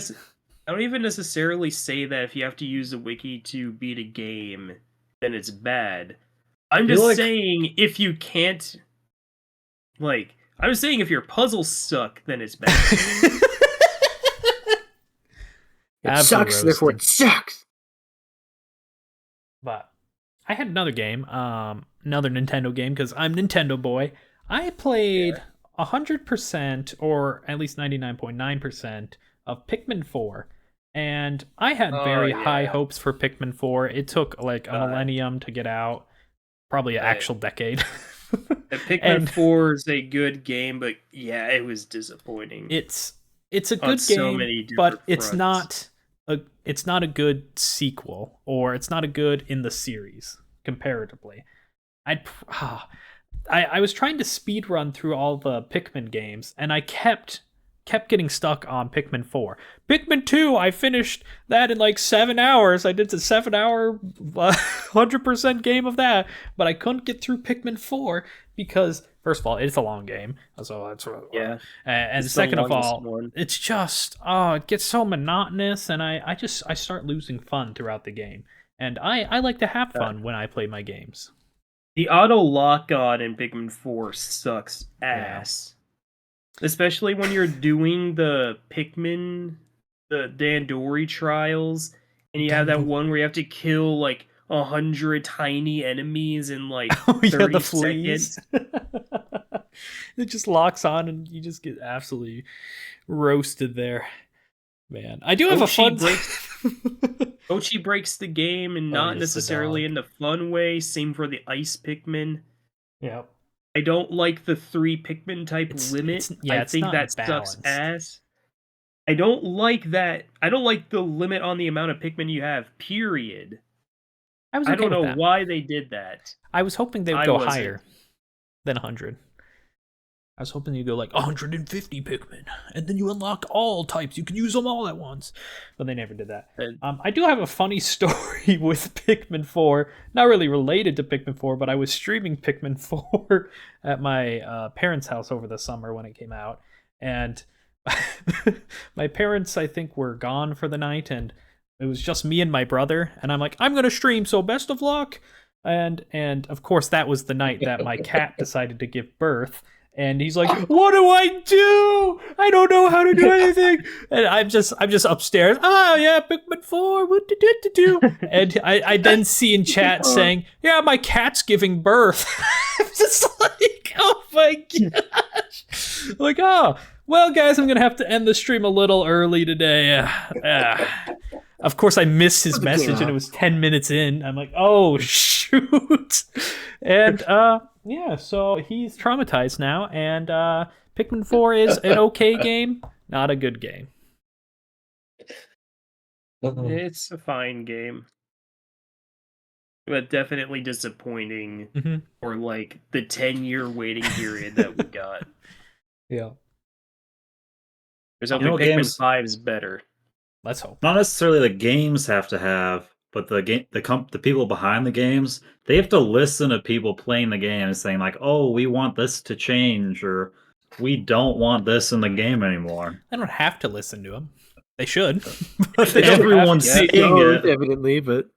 I don't even necessarily say that if you have to use a wiki to beat a game, then it's bad. I'm just saying if you can't, like, I'm just saying if your puzzles suck, then it's bad. It sucks, therefore it sucks. But I had another game, another Nintendo game, because I'm Nintendo boy. I played 100%, or at least 99.9% of Pikmin 4. And I had Oh, very high yeah. hopes for Pikmin 4. It took like a millennium to get out, probably an actual decade. Pikmin And 4 is a good game, but yeah, it was disappointing. it's a On good so game, many but different it's fronts. not a good sequel, or it's not a good in the series comparatively. I was trying to speed run through all the Pikmin games, and I kept getting stuck on Pikmin 4. Pikmin 2, I finished that in like 7 hours. I did the 7-hour 100% game of that, but I couldn't get through Pikmin 4 because, first of all, it's a long game. So that's Yeah. and It's the second of longest all, one. it's just it gets so monotonous, and I start losing fun throughout the game. And I like to have fun when I play my games. The auto lock on in Pikmin 4 sucks ass. Especially when you're doing the Pikmin, the Dandori trials, and you have that one where you have to kill like 100 tiny enemies in like 30 the seconds. fleas. It just locks on, and you just get absolutely roasted there. Man, I do have a fun. Ochi breaks the game, and not necessarily in the fun way. Same for the ice Pikmin. Yeah. I don't like the 3 Pikmin type limit. I think that sucks ass. I don't like that. I don't like the limit on the amount of Pikmin you have, period. I don't know why they did that. I was hoping they would go higher than 100. I was hoping you go like 150 Pikmin, and then you unlock all types. You can use them all at once. But they never did that. I do have a funny story with Pikmin 4. Not really related to Pikmin 4, but I was streaming Pikmin 4 at my parents' house over the summer when it came out. And my parents, I think, were gone for the night, and it was just me and my brother. And I'm like, I'm going to stream, so best of luck. And of course, that was the night that my cat decided to give birth. And he's like, "What do I do? I don't know how to do anything." And I'm just upstairs. Oh yeah, Pikmin 4. What to do? And I then see in chat saying, "Yeah, my cat's giving birth." I'm just like, oh my gosh. Like, oh well, guys, I'm gonna have to end the stream a little early today. Of course, I missed his message, and it was 10 minutes in. I'm like, oh shoot. And yeah, so he's traumatized now, and Pikmin 4 is an okay game, not a good game. It's a fine game. But definitely disappointing for like the 10-year waiting period that we got. Yeah. There's hoping Pikmin 5 is better. Let's hope. Not necessarily the games have to have, but the people behind the games, they have to listen to people playing the game and saying like, "Oh, we want this to change," or "We don't want this in the game anymore." They don't have to listen to them. They should. But everyone's saying it, evidently, but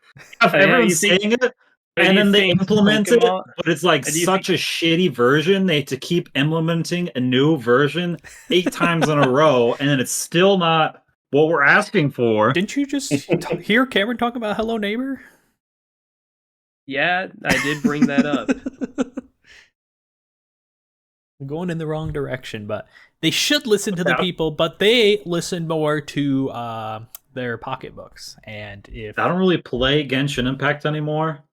everyone's saying it, and then they implement it, but it's like such a shitty version. They have to keep implementing a new version 8 times in a row, and it's still not what we're asking for. Didn't you just hear Cameron talk about Hello Neighbor? Yeah, I did bring that up. We're going in the wrong direction, but they should listen to the people, but they listen more to their pocketbooks. And if I don't really play Genshin Impact anymore,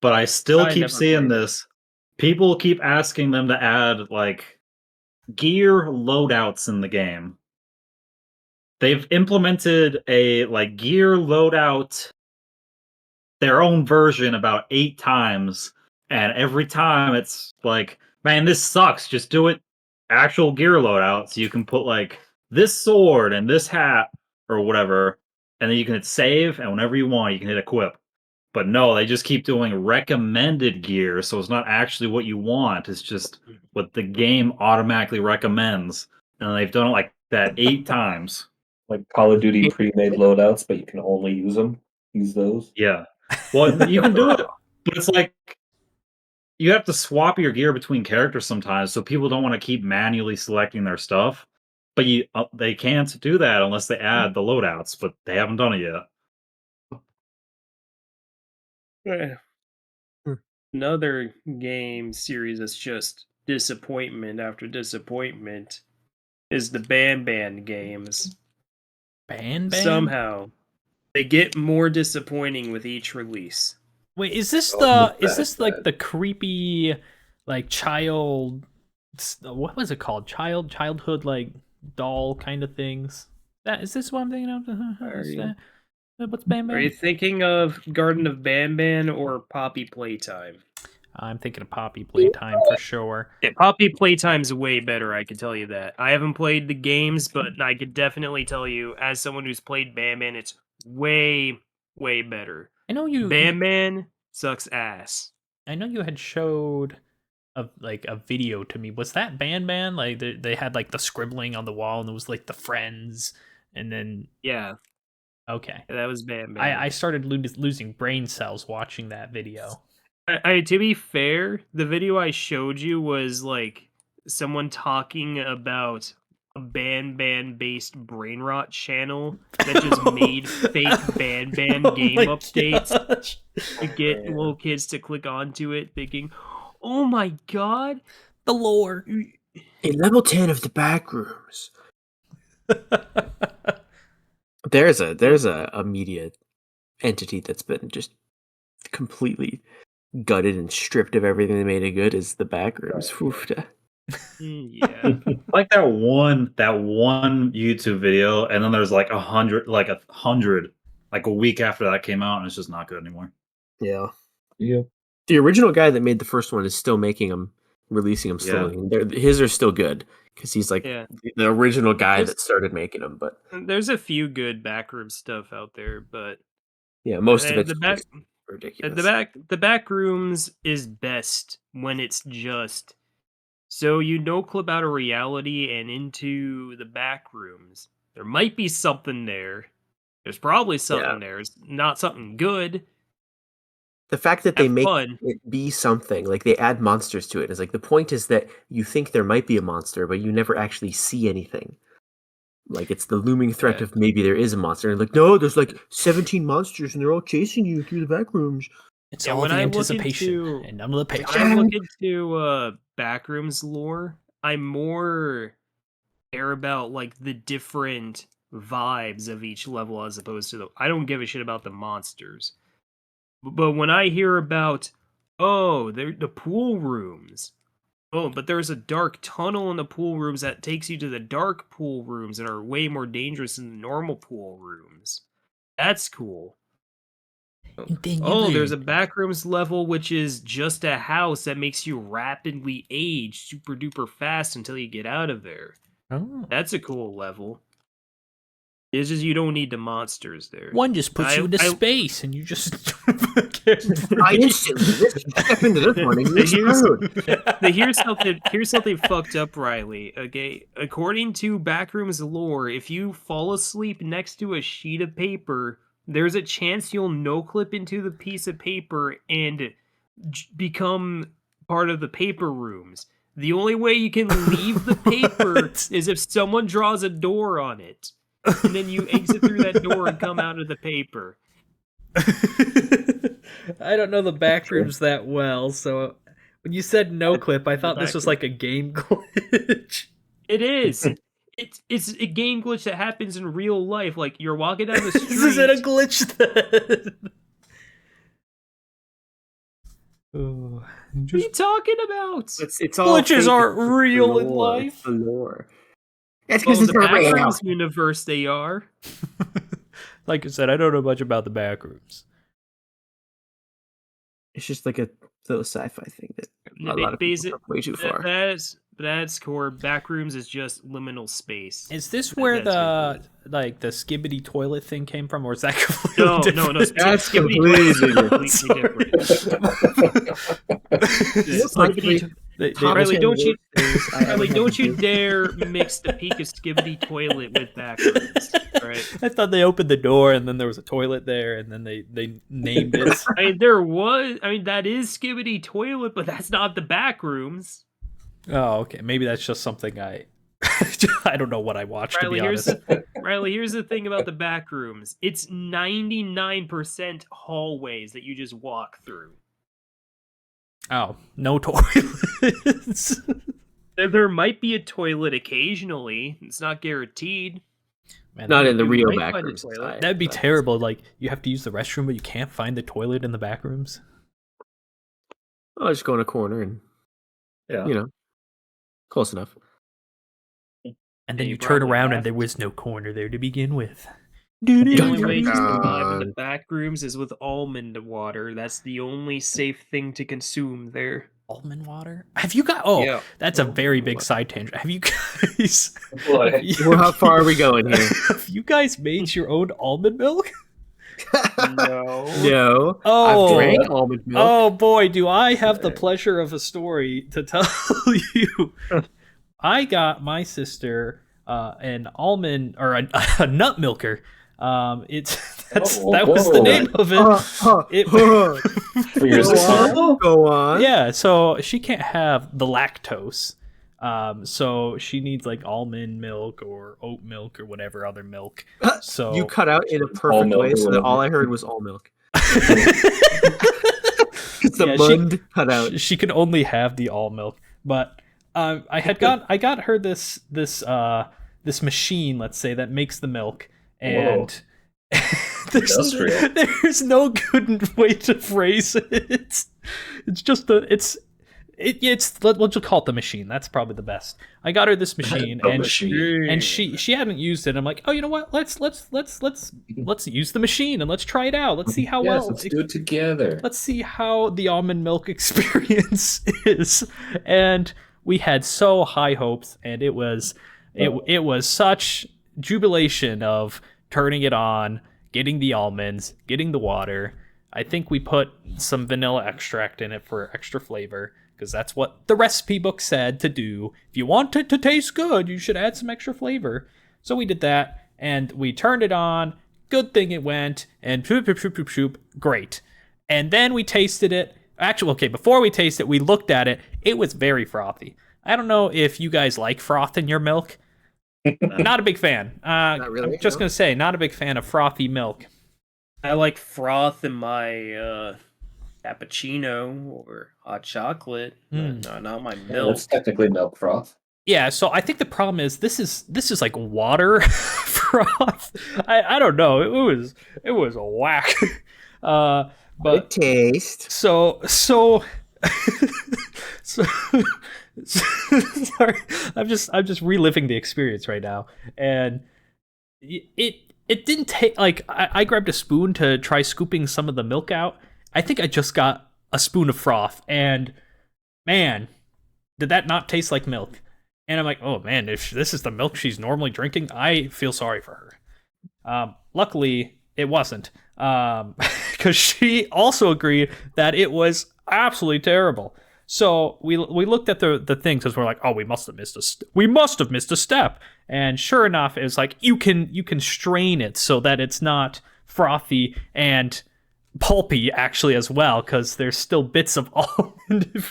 but I still keep seeing this. People keep asking them to add like gear loadouts in the game. They've implemented a like gear loadout, their own version about 8 times, and every time it's like, man, this sucks. Just do it actual gear loadout, so you can put like this sword and this hat or whatever, and then you can hit save, and whenever you want, you can hit equip. But no, they just keep doing recommended gear, so it's not actually what you want. It's just what the game automatically recommends, and they've done it like that 8 times. Like Call of Duty pre-made loadouts, but you can only use them. Use those. Yeah. Well, you can do it, but it's like you have to swap your gear between characters sometimes, so people don't want to keep manually selecting their stuff. But they can't do that unless they add the loadouts, but they haven't done it yet. Another game series that's just disappointment after disappointment is the Ban games. Ban? Somehow, they get more disappointing with each release. Wait, is this Oh, is this bad. like the creepy, like child? What was it called? Childhood like doll kind of things. That is this what I'm thinking of? Is that, what's Ban Are you Ban? thinking of Garden of Ban or Poppy Playtime? I'm thinking of Poppy Playtime for sure. Yeah, Poppy Playtime's way better, I can tell you that. I haven't played the games, but I could definitely tell you, as someone who's played Ban, it's way, way better. I know you. Ban sucks ass. I know you had showed a video to me. Was that Ban? Like they had like the scribbling on the wall, and it was like the friends, and then Yeah, okay. that was Ban. I started losing brain cells watching that video. To be fair, the video I showed you was like someone talking about a Ban based brain rot channel that just made fake Ban game my updates gosh. to get man. little kids to click onto it, thinking, "Oh my god, The lore. In level 10 of the back rooms. There's a media entity that's been just completely gutted and stripped of everything they made it good is the back rooms. Yeah." Like that one YouTube video, and then there's like 100, like a week after that came out, and it's just not good anymore. Yeah. Yeah. The original guy that made the first one is still making them, releasing them slowly. His are still good because he's like Yeah. the original guy There's- that started making them. But There's a few good backroom stuff out there, but yeah, most of And it's the back- just ridiculous. the back rooms is best when it's just so you no clip out of reality and into the back rooms. There might be something there. There's probably something there. It's not something good. The fact that they Have make fun. it be something, like they add monsters to it, is like the point is that you think there might be a monster, but you never actually see anything. Like it's the looming threat Yeah. of maybe there is a monster. And like, no, there's like 17 monsters and they're all chasing you through the back rooms. It's Yeah, all when the I look anticipation into- and none of the When patience. I look into backrooms lore, I more care about like the different vibes of each level as opposed to I don't give a shit about the monsters. But when I hear about they're the pool rooms. Oh, but there's a dark tunnel in the pool rooms that takes you to the dark pool rooms and are way more dangerous than the normal pool rooms. That's cool. And then you Oh, there's a learn. backrooms level which is just a house that makes you rapidly age super duper fast until you get out of there. Oh. That's a cool level. It's just you don't need the monsters there. One just puts you into I- space, and you just. I instantly step into this one and you're Here's- screwed. Here's something fucked up, Riley. Okay, according to Backrooms lore, if you fall asleep next to a sheet of paper, there's a chance you'll no clip into the piece of paper and become part of the paper rooms. The only way you can leave the paper is if someone draws a door on it, and then you exit through that door and come out of the paper. I don't know the backrooms that well, so when you said no clip, I thought this was like a game glitch. It is. It's a game glitch that happens in real life. Like you're walking down the street. Is it a glitch then? Oh, What are you talking about? It's all glitches fake. aren't It's the real in lore. life. It's the lore. That's Well, because the it's not real. Backrooms universe, they are. Like I said, I don't know much about the backrooms. It's just like a little sci-fi thing that a lot of people took way too far. That's core. Backrooms is just liminal space. Is this where That's the skibbity toilet thing came from, or is that completely No, different? That's Skibbity completely Toilet is completely Like, Skibbity- they- Riley, don't you- Riley, Riley, don't you dare mix the peak of Skibbity Toilet with Backrooms. Right? I thought they opened the door and then there was a toilet there, and then they named it. I mean, that is Skibbity Toilet, but that's not the Backrooms. Oh, okay. Maybe that's just something I don't know what I watched, Riley, to be honest. here's the thing about the Backrooms. It's 99% hallways that you just walk through. Oh, no toilets. There might be a toilet occasionally. It's not guaranteed. Man, Not in the You real might back find a rooms. toilet. that'd be terrible. Like, you have to use the restroom, but you can't find the toilet in the back rooms. I'll just go in a corner and, Yeah. close enough. And then You you turn probably around have and there to. was no corner there to begin with. The Dun, only dun, way to dun. survive in the back rooms is with almond water. That's the only safe thing to consume there. Almond water? Have you got? Oh, Yeah. that's a very Almond big water. side tangent. Have you guys? What? have you- Well, how far are we going here? Have you guys made your own almond milk? No. No. Oh. I've drank almond milk. Oh boy, do I have the pleasure of a story to tell you. I got my sister an almond or a nut milker. That was the whoa. name of it. It- For your Go sister? on. Go on. Yeah, so she can't have the lactose. So she needs like almond milk or oat milk or whatever other milk. So You cut out in a All perfect milk way or so that whatever. all I heard was all milk. It's the Yeah, mund cut out. she can only have the all milk. But I got her this machine, let's say, that makes the milk, and Industrial. there's no good way to phrase it. It's just we'll just call it the machine. That's probably the best. I got her this machine, The and machine. she hadn't used it. I'm like, oh, you know what? Let's use the machine and let's try it out. Let's see how Yes, well. let's do it together. Let's see how the almond milk experience is. And we had so high hopes, and it was such jubilation of turning it on, getting the almonds, getting the water. I think we put some vanilla extract in it for extra flavor, because that's what the recipe book said to do. If you want it to taste good, you should add some extra flavor. So we did that, and we turned it on. Good thing it went, and shoop, shoop, shoop, shoop, shoop, great. And then we tasted it. Actually, okay, before we tasted it, we looked at it. It was very frothy. I don't know if you guys like froth in your milk. Not a big fan. Not really, I'm just no. going to say, not a big fan of frothy milk. I like froth in my cappuccino or hot chocolate. Not my milk. That's technically milk froth. Yeah, so I think the problem is this is like water froth. I don't know. It was a whack. But Good taste. so sorry, I'm just reliving the experience right now, and it didn't take like I grabbed a spoon to try scooping some of the milk out. I think I just got a spoon of froth, and man, did that not taste like milk? And I'm like, oh man, if this is the milk she's normally drinking, I feel sorry for her. Luckily, it wasn't, because she also agreed that it was absolutely terrible. So we looked at the things, because we're like, oh, we must have missed a step. And sure enough, it's like you can strain it so that it's not frothy and pulpy actually as well, because there's still bits of almond.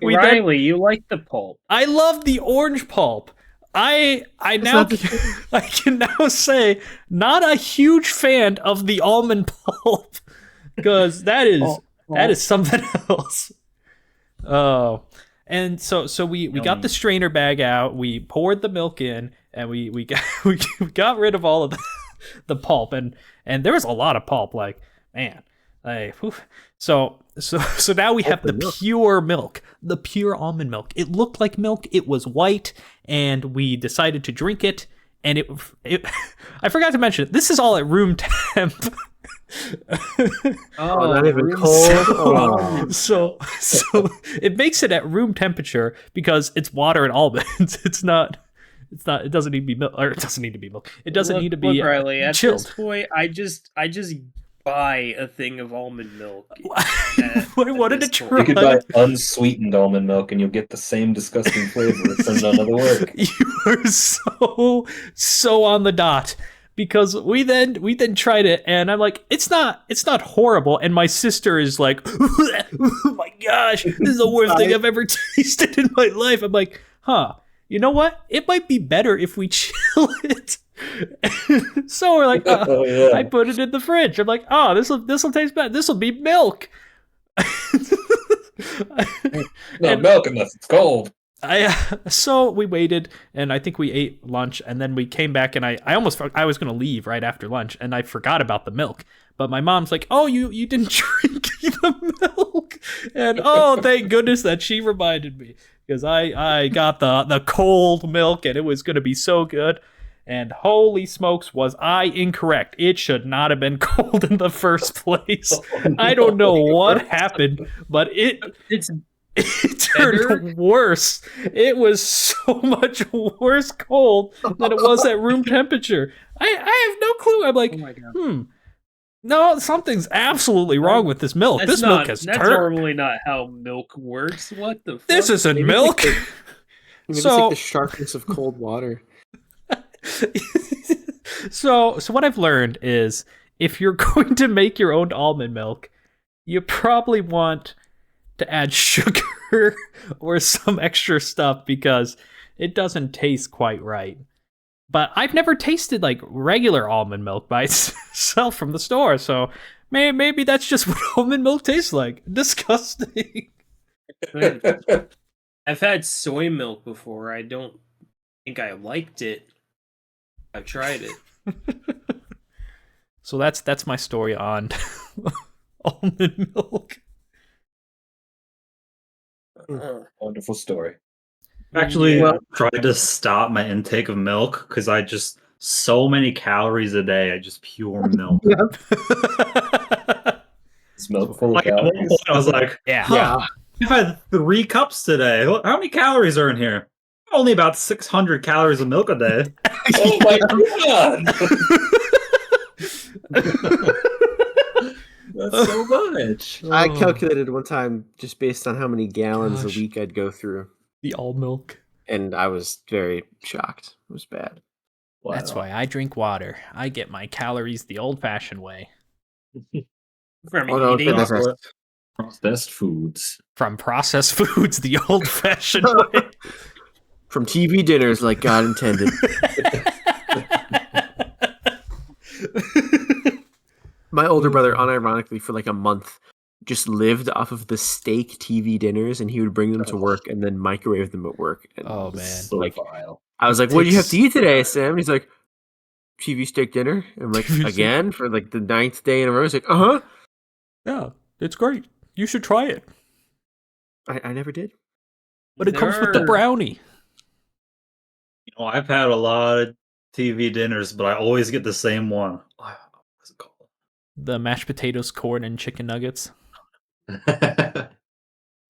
Riley, you like the pulp. I love the orange pulp. I not the I can now say not a huge fan of the almond pulp, because that is something else. Oh, and so we got the strainer bag out. We poured the milk in, and we got rid of all of the pulp, and there was a lot of pulp. Like, man, so now we have the pure milk, the pure almond milk. It looked like milk. It was white, and we decided to drink it. And it I forgot to mention, this is all at room temp. Oh, not even cold. So it makes it at room temperature because it's water and almonds. It doesn't need to be milk, or it doesn't need to be milk. It doesn't need to be Look, Riley, at chilled. this point, I just buy a thing of almond milk. I wanted to this try. point. You could buy unsweetened almond milk and you'll get the same disgusting flavor for none of the work. You are so on the dot, because we then tried it, and I'm like, it's not horrible, and my sister is like, oh my gosh, this is the worst thing I've ever tasted in my life. I'm like, you know what? It might be better if we chill it. So we're like, Oh, yeah. I put it in the fridge. I'm like, this will taste bad. This will be milk. No And milk unless it's cold. so we waited, and I think we ate lunch, and then we came back, and I was gonna leave right after lunch, and I forgot about the milk. But my mom's like, "Oh, you didn't drink the milk," and oh, thank goodness that she reminded me, because I got the cold milk, and it was gonna be so good. And holy smokes, was I incorrect? It should not have been cold in the first place. I don't know what happened, but It's it turned worse. It was so much worse cold than it was at room temperature. I have no clue. I'm like, oh my god. No, something's absolutely wrong with this milk. This milk has That's turned. normally not how milk works. What the fuck? This isn't Maybe milk. Maybe it's So- like the sharpness of cold water. so what I've learned is if you're going to make your own almond milk, you probably want to add sugar or some extra stuff because it doesn't taste quite right. But I've never tasted like regular almond milk by itself from the store, so maybe that's just what almond milk tastes like. Disgusting. I've had soy milk before. I don't think I liked it. I've tried it. So that's my story on almond milk. Wonderful story. Actually, Well- tried to stop my intake of milk because I just so many calories a day. I just pure milk. Is milk full of Like, at one calories? point I was like, Yeah. huh, I've had 3 cups today. How many calories are in here? Only about 600 calories of milk a day. Oh my god! That's so much. I Oh. calculated one time just based on how many gallons Gosh. a week I'd go through, The all milk. and I was very shocked. It was bad. That's why I drink water. I get my calories the old-fashioned way. From Oh, no, eating. goodness. Processed foods. From processed foods the old-fashioned way. From TV dinners like God intended. My older brother, unironically, for like a month, just lived off of the steak TV dinners, and he would bring them to work and then microwave them at work. And Oh, it was man. So like, vile. I was like, "What do you have to eat today, Sam?" And he's like, "TV steak dinner." And I'm like, TV steak- "Again for like the 9th day in a row." He's like, "Uh huh." Yeah, it's great. You should try it. I never did. But it comes with the There- brownie. You know, I've had a lot of TV dinners, but I always get the same one. What's it called? The mashed potatoes, corn, and chicken nuggets. The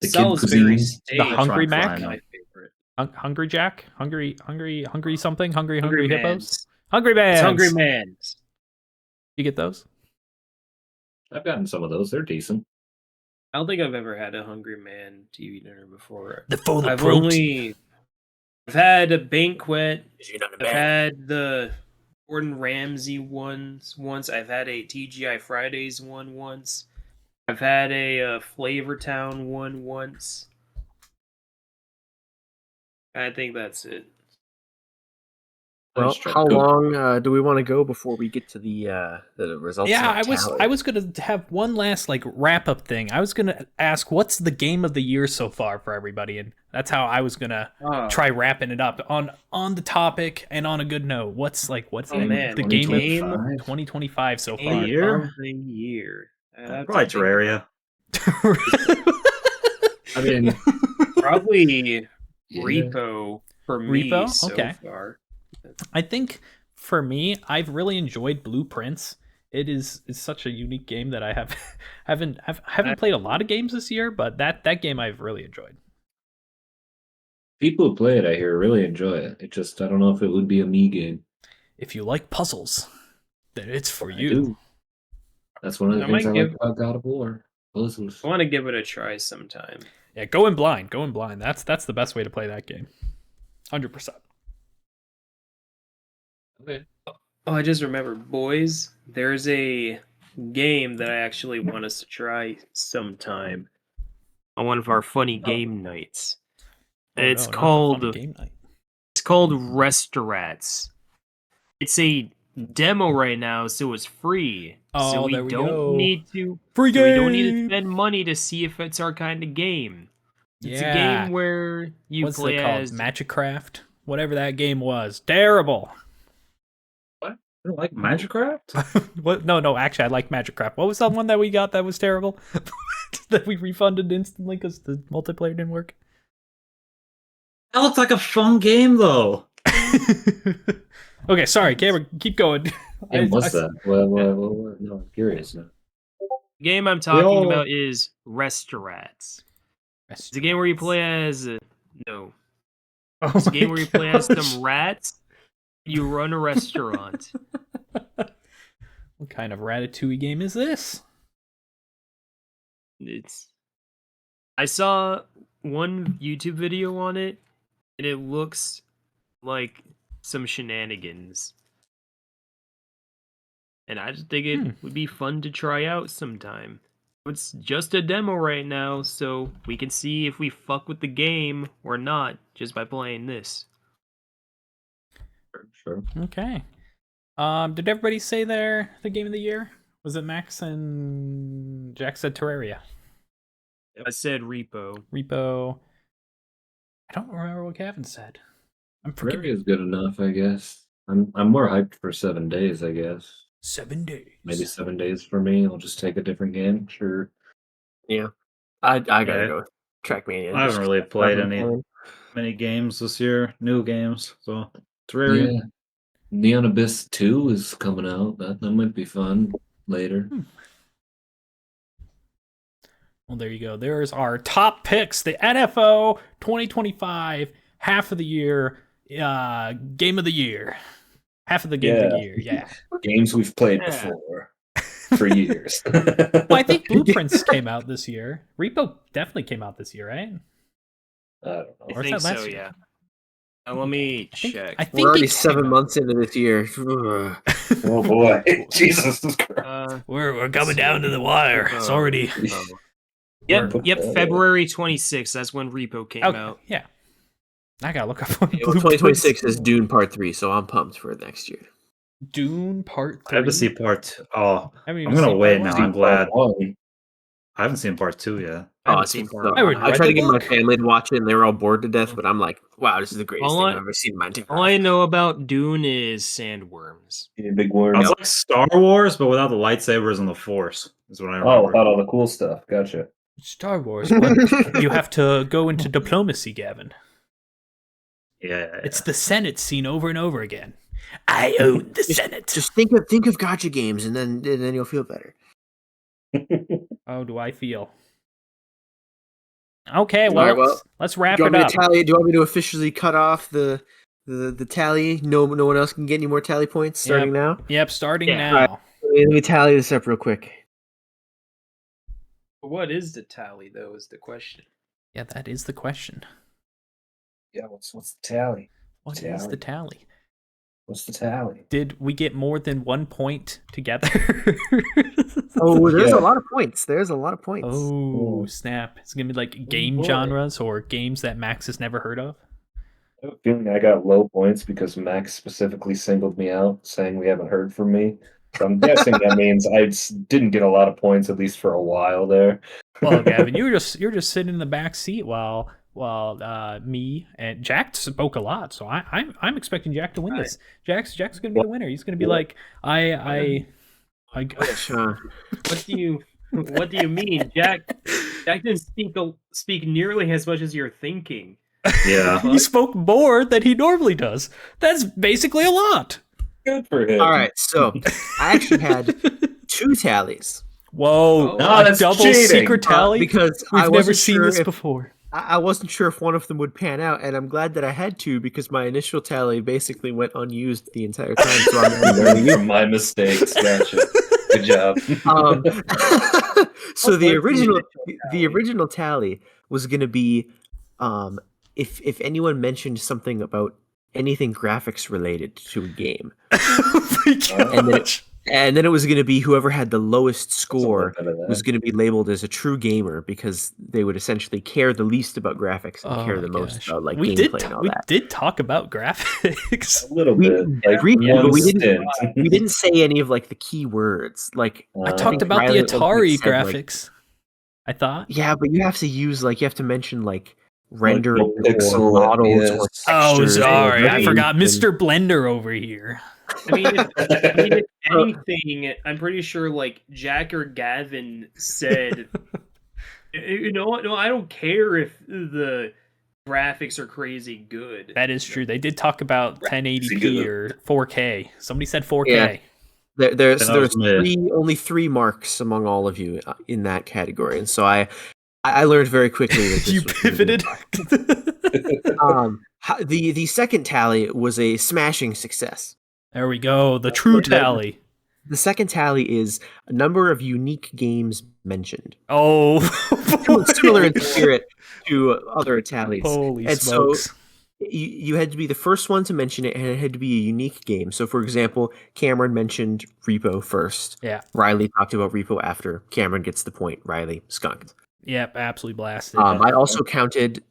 kid Salisbury cuisine. steak. The Hungry Restaurant Mac? frying My them. favorite. Hungry Jack? Hungry something? Hungry Hungry hippos? Man's. Hungry It's Man's. Hungry Man's. You get those? I've gotten some of those. They're decent. I don't think I've ever had a Hungry Man TV dinner before. The full of I've protein. had a banquet. You're not a I've man. had the Gordon Ramsay ones once. I've had a TGI Fridays one once. I've had a Flavortown one once. I think that's it. Well, Nice try. how Cool. long do we want to go before we get to the results? Yeah, of tally? I was gonna have one last like wrap up thing. I was gonna ask what's the game of the year so far for everybody, and that's how I was gonna try wrapping it up on the topic and on a good note. What's Oh, man. the game of 2025? 2025 so Game far? year? of the year. I'd have to Probably think- Terraria. I mean, Probably yeah. Repo for me Repo? so Okay. far. I think for me, I've really enjoyed Blueprints. It is such a unique game that I haven't played a lot of games this year, but that game I've really enjoyed. People who play it, I hear, really enjoy it. It just, I don't know if it would be a me game. If you like puzzles, then it's for I you. do. That's one of the I things might I give- like about God of War. Puzzles. I want to give it a try sometime. Yeah, go in blind. Go in blind. That's the best way to play that game. 100%. Okay. Oh, I just remembered, boys. There's a game that I actually want us to try sometime on one of our funny game nights. Oh, It's no, not the called funny game night. It's called Restaurants. It's a demo right now, so it's free. Oh, so we there we don't go. need to Free so we don't need to game! spend money to see if it's our kind of game. It's a Yeah. game where you What's play it called? as Magicraft? Whatever that game was. Terrible. I don't like Magicraft. What? No. Actually, I like Magicraft. What was the one that we got that was terrible? That we refunded instantly because the multiplayer didn't work? That looks like a fun game, though. Okay, sorry, Cameron, keep going. And what's that? Well, no, I'm curious now. the game I'm talking all- about is Restaurants. It's a game where you play as no. Oh It's a my game where you play as gosh. some rats. You run a restaurant. What kind of Ratatouille game is this? It's. I saw one YouTube video on it, and it looks like some shenanigans. And I just think it would be fun to try out sometime. It's just a demo right now, so we can see if we fuck with the game or not just by playing this. Sure. Okay. Did everybody say the game of the year? Was it Max and Jack said Terraria? I said Repo. Repo. I don't remember what Gavin said. I'm forgetting. Terraria is good enough, I guess. I'm more hyped for 7 days, I guess. 7 days. Maybe 7 days for me. I'll just take a different game. Sure. I gotta Yeah. go with Trackmania. I haven't really played Nothing any fun. many games this year, new games. So Terraria. Yeah. Neon Abyss 2 is coming out. That might be fun later. Well, there you go. There's our top picks. The NFO 2025 half of the year game of the year. Half of the game of the Yeah. year. Yeah. Games we've played Yeah. before for years. Well, I think Blueprints came out this year. Repo definitely came out this year, right? I don't know. I Or is think that last so, year? yeah. Let me I think, check. I think We're already it came 7 out. months into this year. Ugh. Oh boy, Jesus Christ! We're coming down to the wire. It's already Yep, We're- February 26th. That's when Repo came okay. out. Yeah. I gotta look up on You know, Blueprints. 2026 is Dune Part 3, so I'm pumped for next year. Dune Part 3. I have to see part. Oh, I haven't I'm even gonna seen wait part now. one. I'm glad. One. I haven't seen part 2 yet. I Oh, haven't it's seen so- part I one. read tried the to get my book. family to watch it, and they were all bored to death. But I'm like, wow, this is the greatest All thing I- I've ever seen in my entire All I life. know about Dune is sandworms. Yeah, big worm. It's like Star Wars, but without the lightsabers and the Force. Is what I remember. Oh, without all the cool stuff. Gotcha. Star Wars, but you have to go into diplomacy, Gavin. Yeah. It's the Senate scene over and over again. I own the Senate. Just think of gotcha games, and then you'll feel better. How do I feel? Okay, well, Alright, well, let's wrap Do you it want me up. to tally? Do you want me to officially cut off the tally? No one else can get any more tally points starting now. Yep, starting Yeah. now. Let me tally this up real quick. What is the tally, though, is the question. Yeah, that is the question. Yeah, what's the tally? What is the tally? What's the tally? Did we get more than 1 point together? Oh, there's Yeah. a lot of points. There's a lot of points. Oh, Ooh. snap. It's going to be like game boy. genres or games that Max has never heard of. I have a feeling I got low points because Max specifically singled me out, saying we haven't heard from me. So I'm guessing that means I didn't get a lot of points, at least for a while there. Well, Gavin, you're just sitting in the back seat while me and Jack spoke a lot, so I'm expecting Jack to win this. Jack's gonna be the winner. He's gonna be like I Sure. What do you mean, Jack? Jack didn't speak nearly as much as you're thinking. Yeah. he spoke more than he normally does. That's basically a lot. Good for him. All right, so I actually had 2 tallies Whoa, No, a that's double cheating. secret tally because We've I never wasn't seen sure this if before. I wasn't sure if one of them would pan out, and I'm glad that I had 2 because my initial tally basically went unused the entire time. So I'm Learning from my mistakes. Gotcha. Good job. So What the was the original tally was going to be if anyone mentioned something about anything graphics related to a game, Oh my and then gosh. And then it was going to be whoever had the lowest That's a score little bit of was that. going to be labeled as a true gamer because they would essentially care the least about graphics and Oh care my the most gosh. about like we gameplay and all we that. did talk about graphics. A little We bit, like briefly, one but we stint. didn't say any of like the key words. Like I talked think about the Riley at one point Atari said, like, graphics. I thought. yeah, but you have to use like you have to mention like rendering or pixel models or FPS. Oh, textures. or sorry, I forgot resolution. Mr. Blender over here. I mean, if anything, I'm pretty sure like Jack or Gavin said, you know what? No, I don't care if the graphics are crazy good. That is true. They did talk about Right. 1080p Good. or 4K. Somebody said 4K. Yeah. There's That was mid. only 3 marks among all of you in that category, and so I learned very quickly that this You was gonna be pivoted. the second tally was a smashing success. There we go. The true tally. The second tally is a number of unique games mentioned. Oh, Similar in spirit to other tallies. Holy And smokes. so you had to be the first one to mention it, and it had to be a unique game. So, for example, Cameron mentioned Repo first. Yeah. Riley talked about Repo after. Cameron gets the point. Riley skunked. Yep, absolutely blasted. I also counted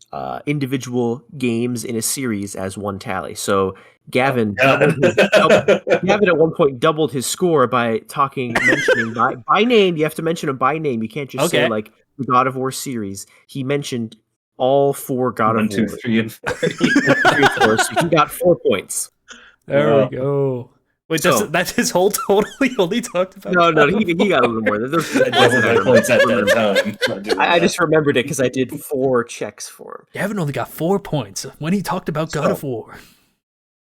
individual games in a series as one tally. So Gavin, Gavin at one point doubled his score by mentioning by name. You have to mention them by name. You can't just say Okay. like the God of War series. He mentioned all 4 God 1, of 2, War. 3, and 4. 3 and 4, so he got 4 points. There we go. Wait, So- that's his whole total? He only talked about No, God of he got a little more. Those- I doubled my points at that time. I just remembered it because I did 4 checks for Gavin only got 4 points when he talked about God of War.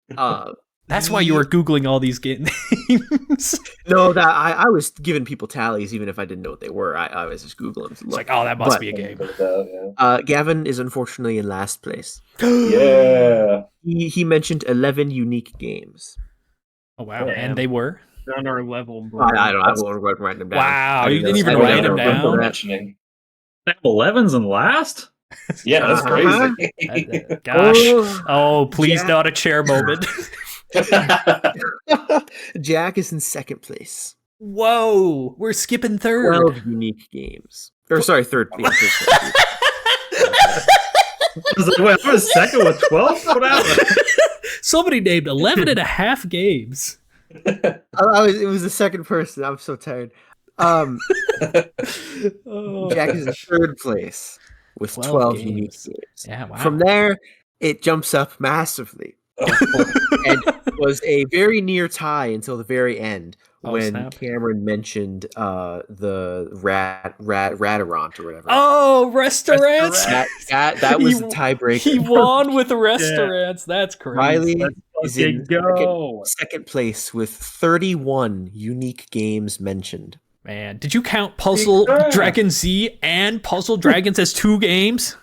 him. That's why you were Googling all these names. No, that I was giving people tallies even if I didn't know what they were. I was just Googling. It's like, oh, that must be a game. Gavin is unfortunately in last place. Yeah. He mentioned 11 unique games. Oh, wow. Damn. And they were? On our level, bro. I won't write them down. Wow, you didn't That's even what I write them remember down? mentioning. 11's in last? Yeah, that's Uh-huh. crazy. Gosh. Oh, please Jack. not a chair moment. Jack is in second place. Whoa, we're skipping third. 12 unique games. Or sorry, third place. Wait, I was second with 12? What happened? Somebody named 11 and a half games. It was the second person. I'm so tired. Oh. Jack is in third place with 12 unique games. games. Yeah, wow. From there, it jumps up massively. And it was a very near tie until the very end Oh, when snap. Cameron mentioned the Radarant or whatever. Oh, restaurants. That was the tiebreaker. He won with the restaurants. That's crazy. Riley is in go. second place with 31 unique games mentioned. Man, did you count Puzzle Dragon Z and Puzzle Dragons as 2 games?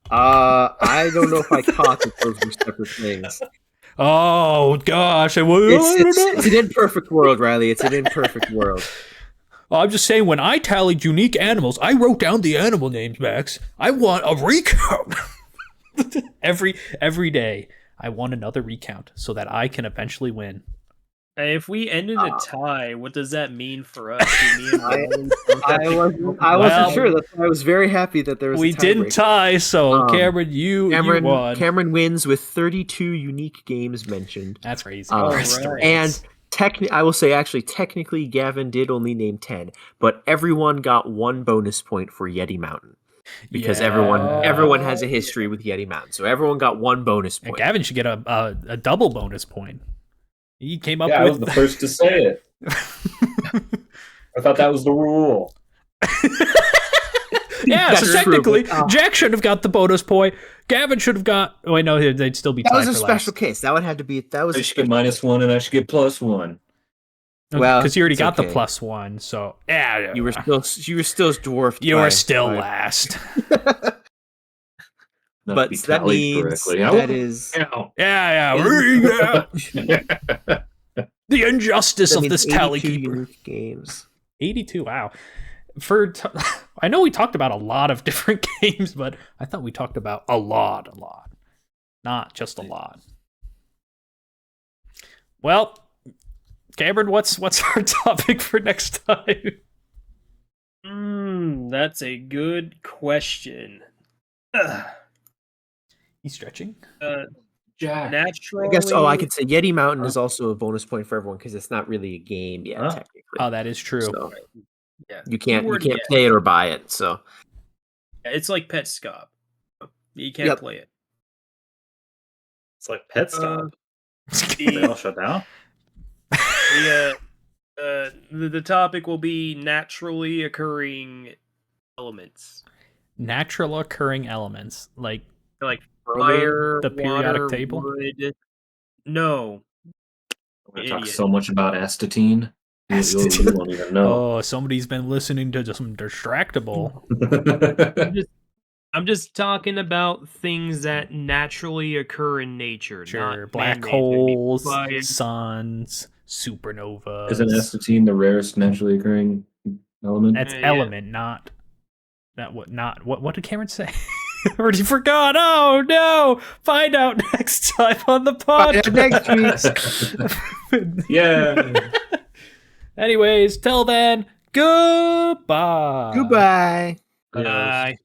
I don't know if I caught that those were separate things. Oh gosh, I don't know. It's an imperfect world, Riley. It's an imperfect world. I'm just saying, when I tallied unique animals, I wrote down the animal names, Max. I want a recount. every day, I want another recount so that I can eventually win. Hey, if we ended a tie, what does that mean for us? Do me and Riley I wasn't Well, sure. That's why I was very happy that there was. We a didn't tiebreaker. tie, so Cameron, you won. Cameron wins with 32 unique games mentioned. That's crazy. right. And I will say, actually, technically, Gavin did only name 10, but everyone got 1 bonus point for Yeti Mountain because everyone has a history with Yeti Mountain, so everyone got 1 bonus And point. Gavin should get a double bonus point. He came up Yeah, I was with the first to say it. I thought that was the rule. Yeah, That's so true, technically, but, Jack should have got the bonus point. Gavin should have got. Oh, wait, no, they'd still be tied That was a for special last. case. That would have to be. That was I a should get special- -1 and I should get +1. Well, because you already it's got the okay. +1. So yeah, You were still dwarfed. you by- were still by- last. Not But to be that tallied means correctly. that is. Yeah. The injustice That of means this tally 82 keeper. unique games. 82. Wow. I know we talked about a lot of different games, but I thought we talked about a lot, not just a lot. Well, Cameron, what's our topic for next time? That's a good question. He's stretching. Jack. Naturally, I guess. Oh, I could say Yeti Mountain is also a bonus point for everyone because it's not really a game yet, Huh? technically. Oh, that is true. So yeah, you can't keyword yet. play it or buy it. So It's like Pet Scop. You can't Yep. play it. It's like Pet Stop. The- They all shut down. the topic will be naturally occurring elements, Natural occurring elements, like like fire, the periodic water, table? wood. No, We're gonna talk Idiot. so much about astatine. You won't even know. oh, somebody's been listening to some distractable. I'm just talking about things that naturally occur in nature. Sure, not black man-made. holes, Fire. suns, supernovas. Isn't astatine the rarest naturally occurring element? That's Yeah. element, not what did Cameron say? I already forgot. Oh no! Find out next time on the podcast. next week. Yeah. Anyways, till then, goodbye. Goodbye. Bye.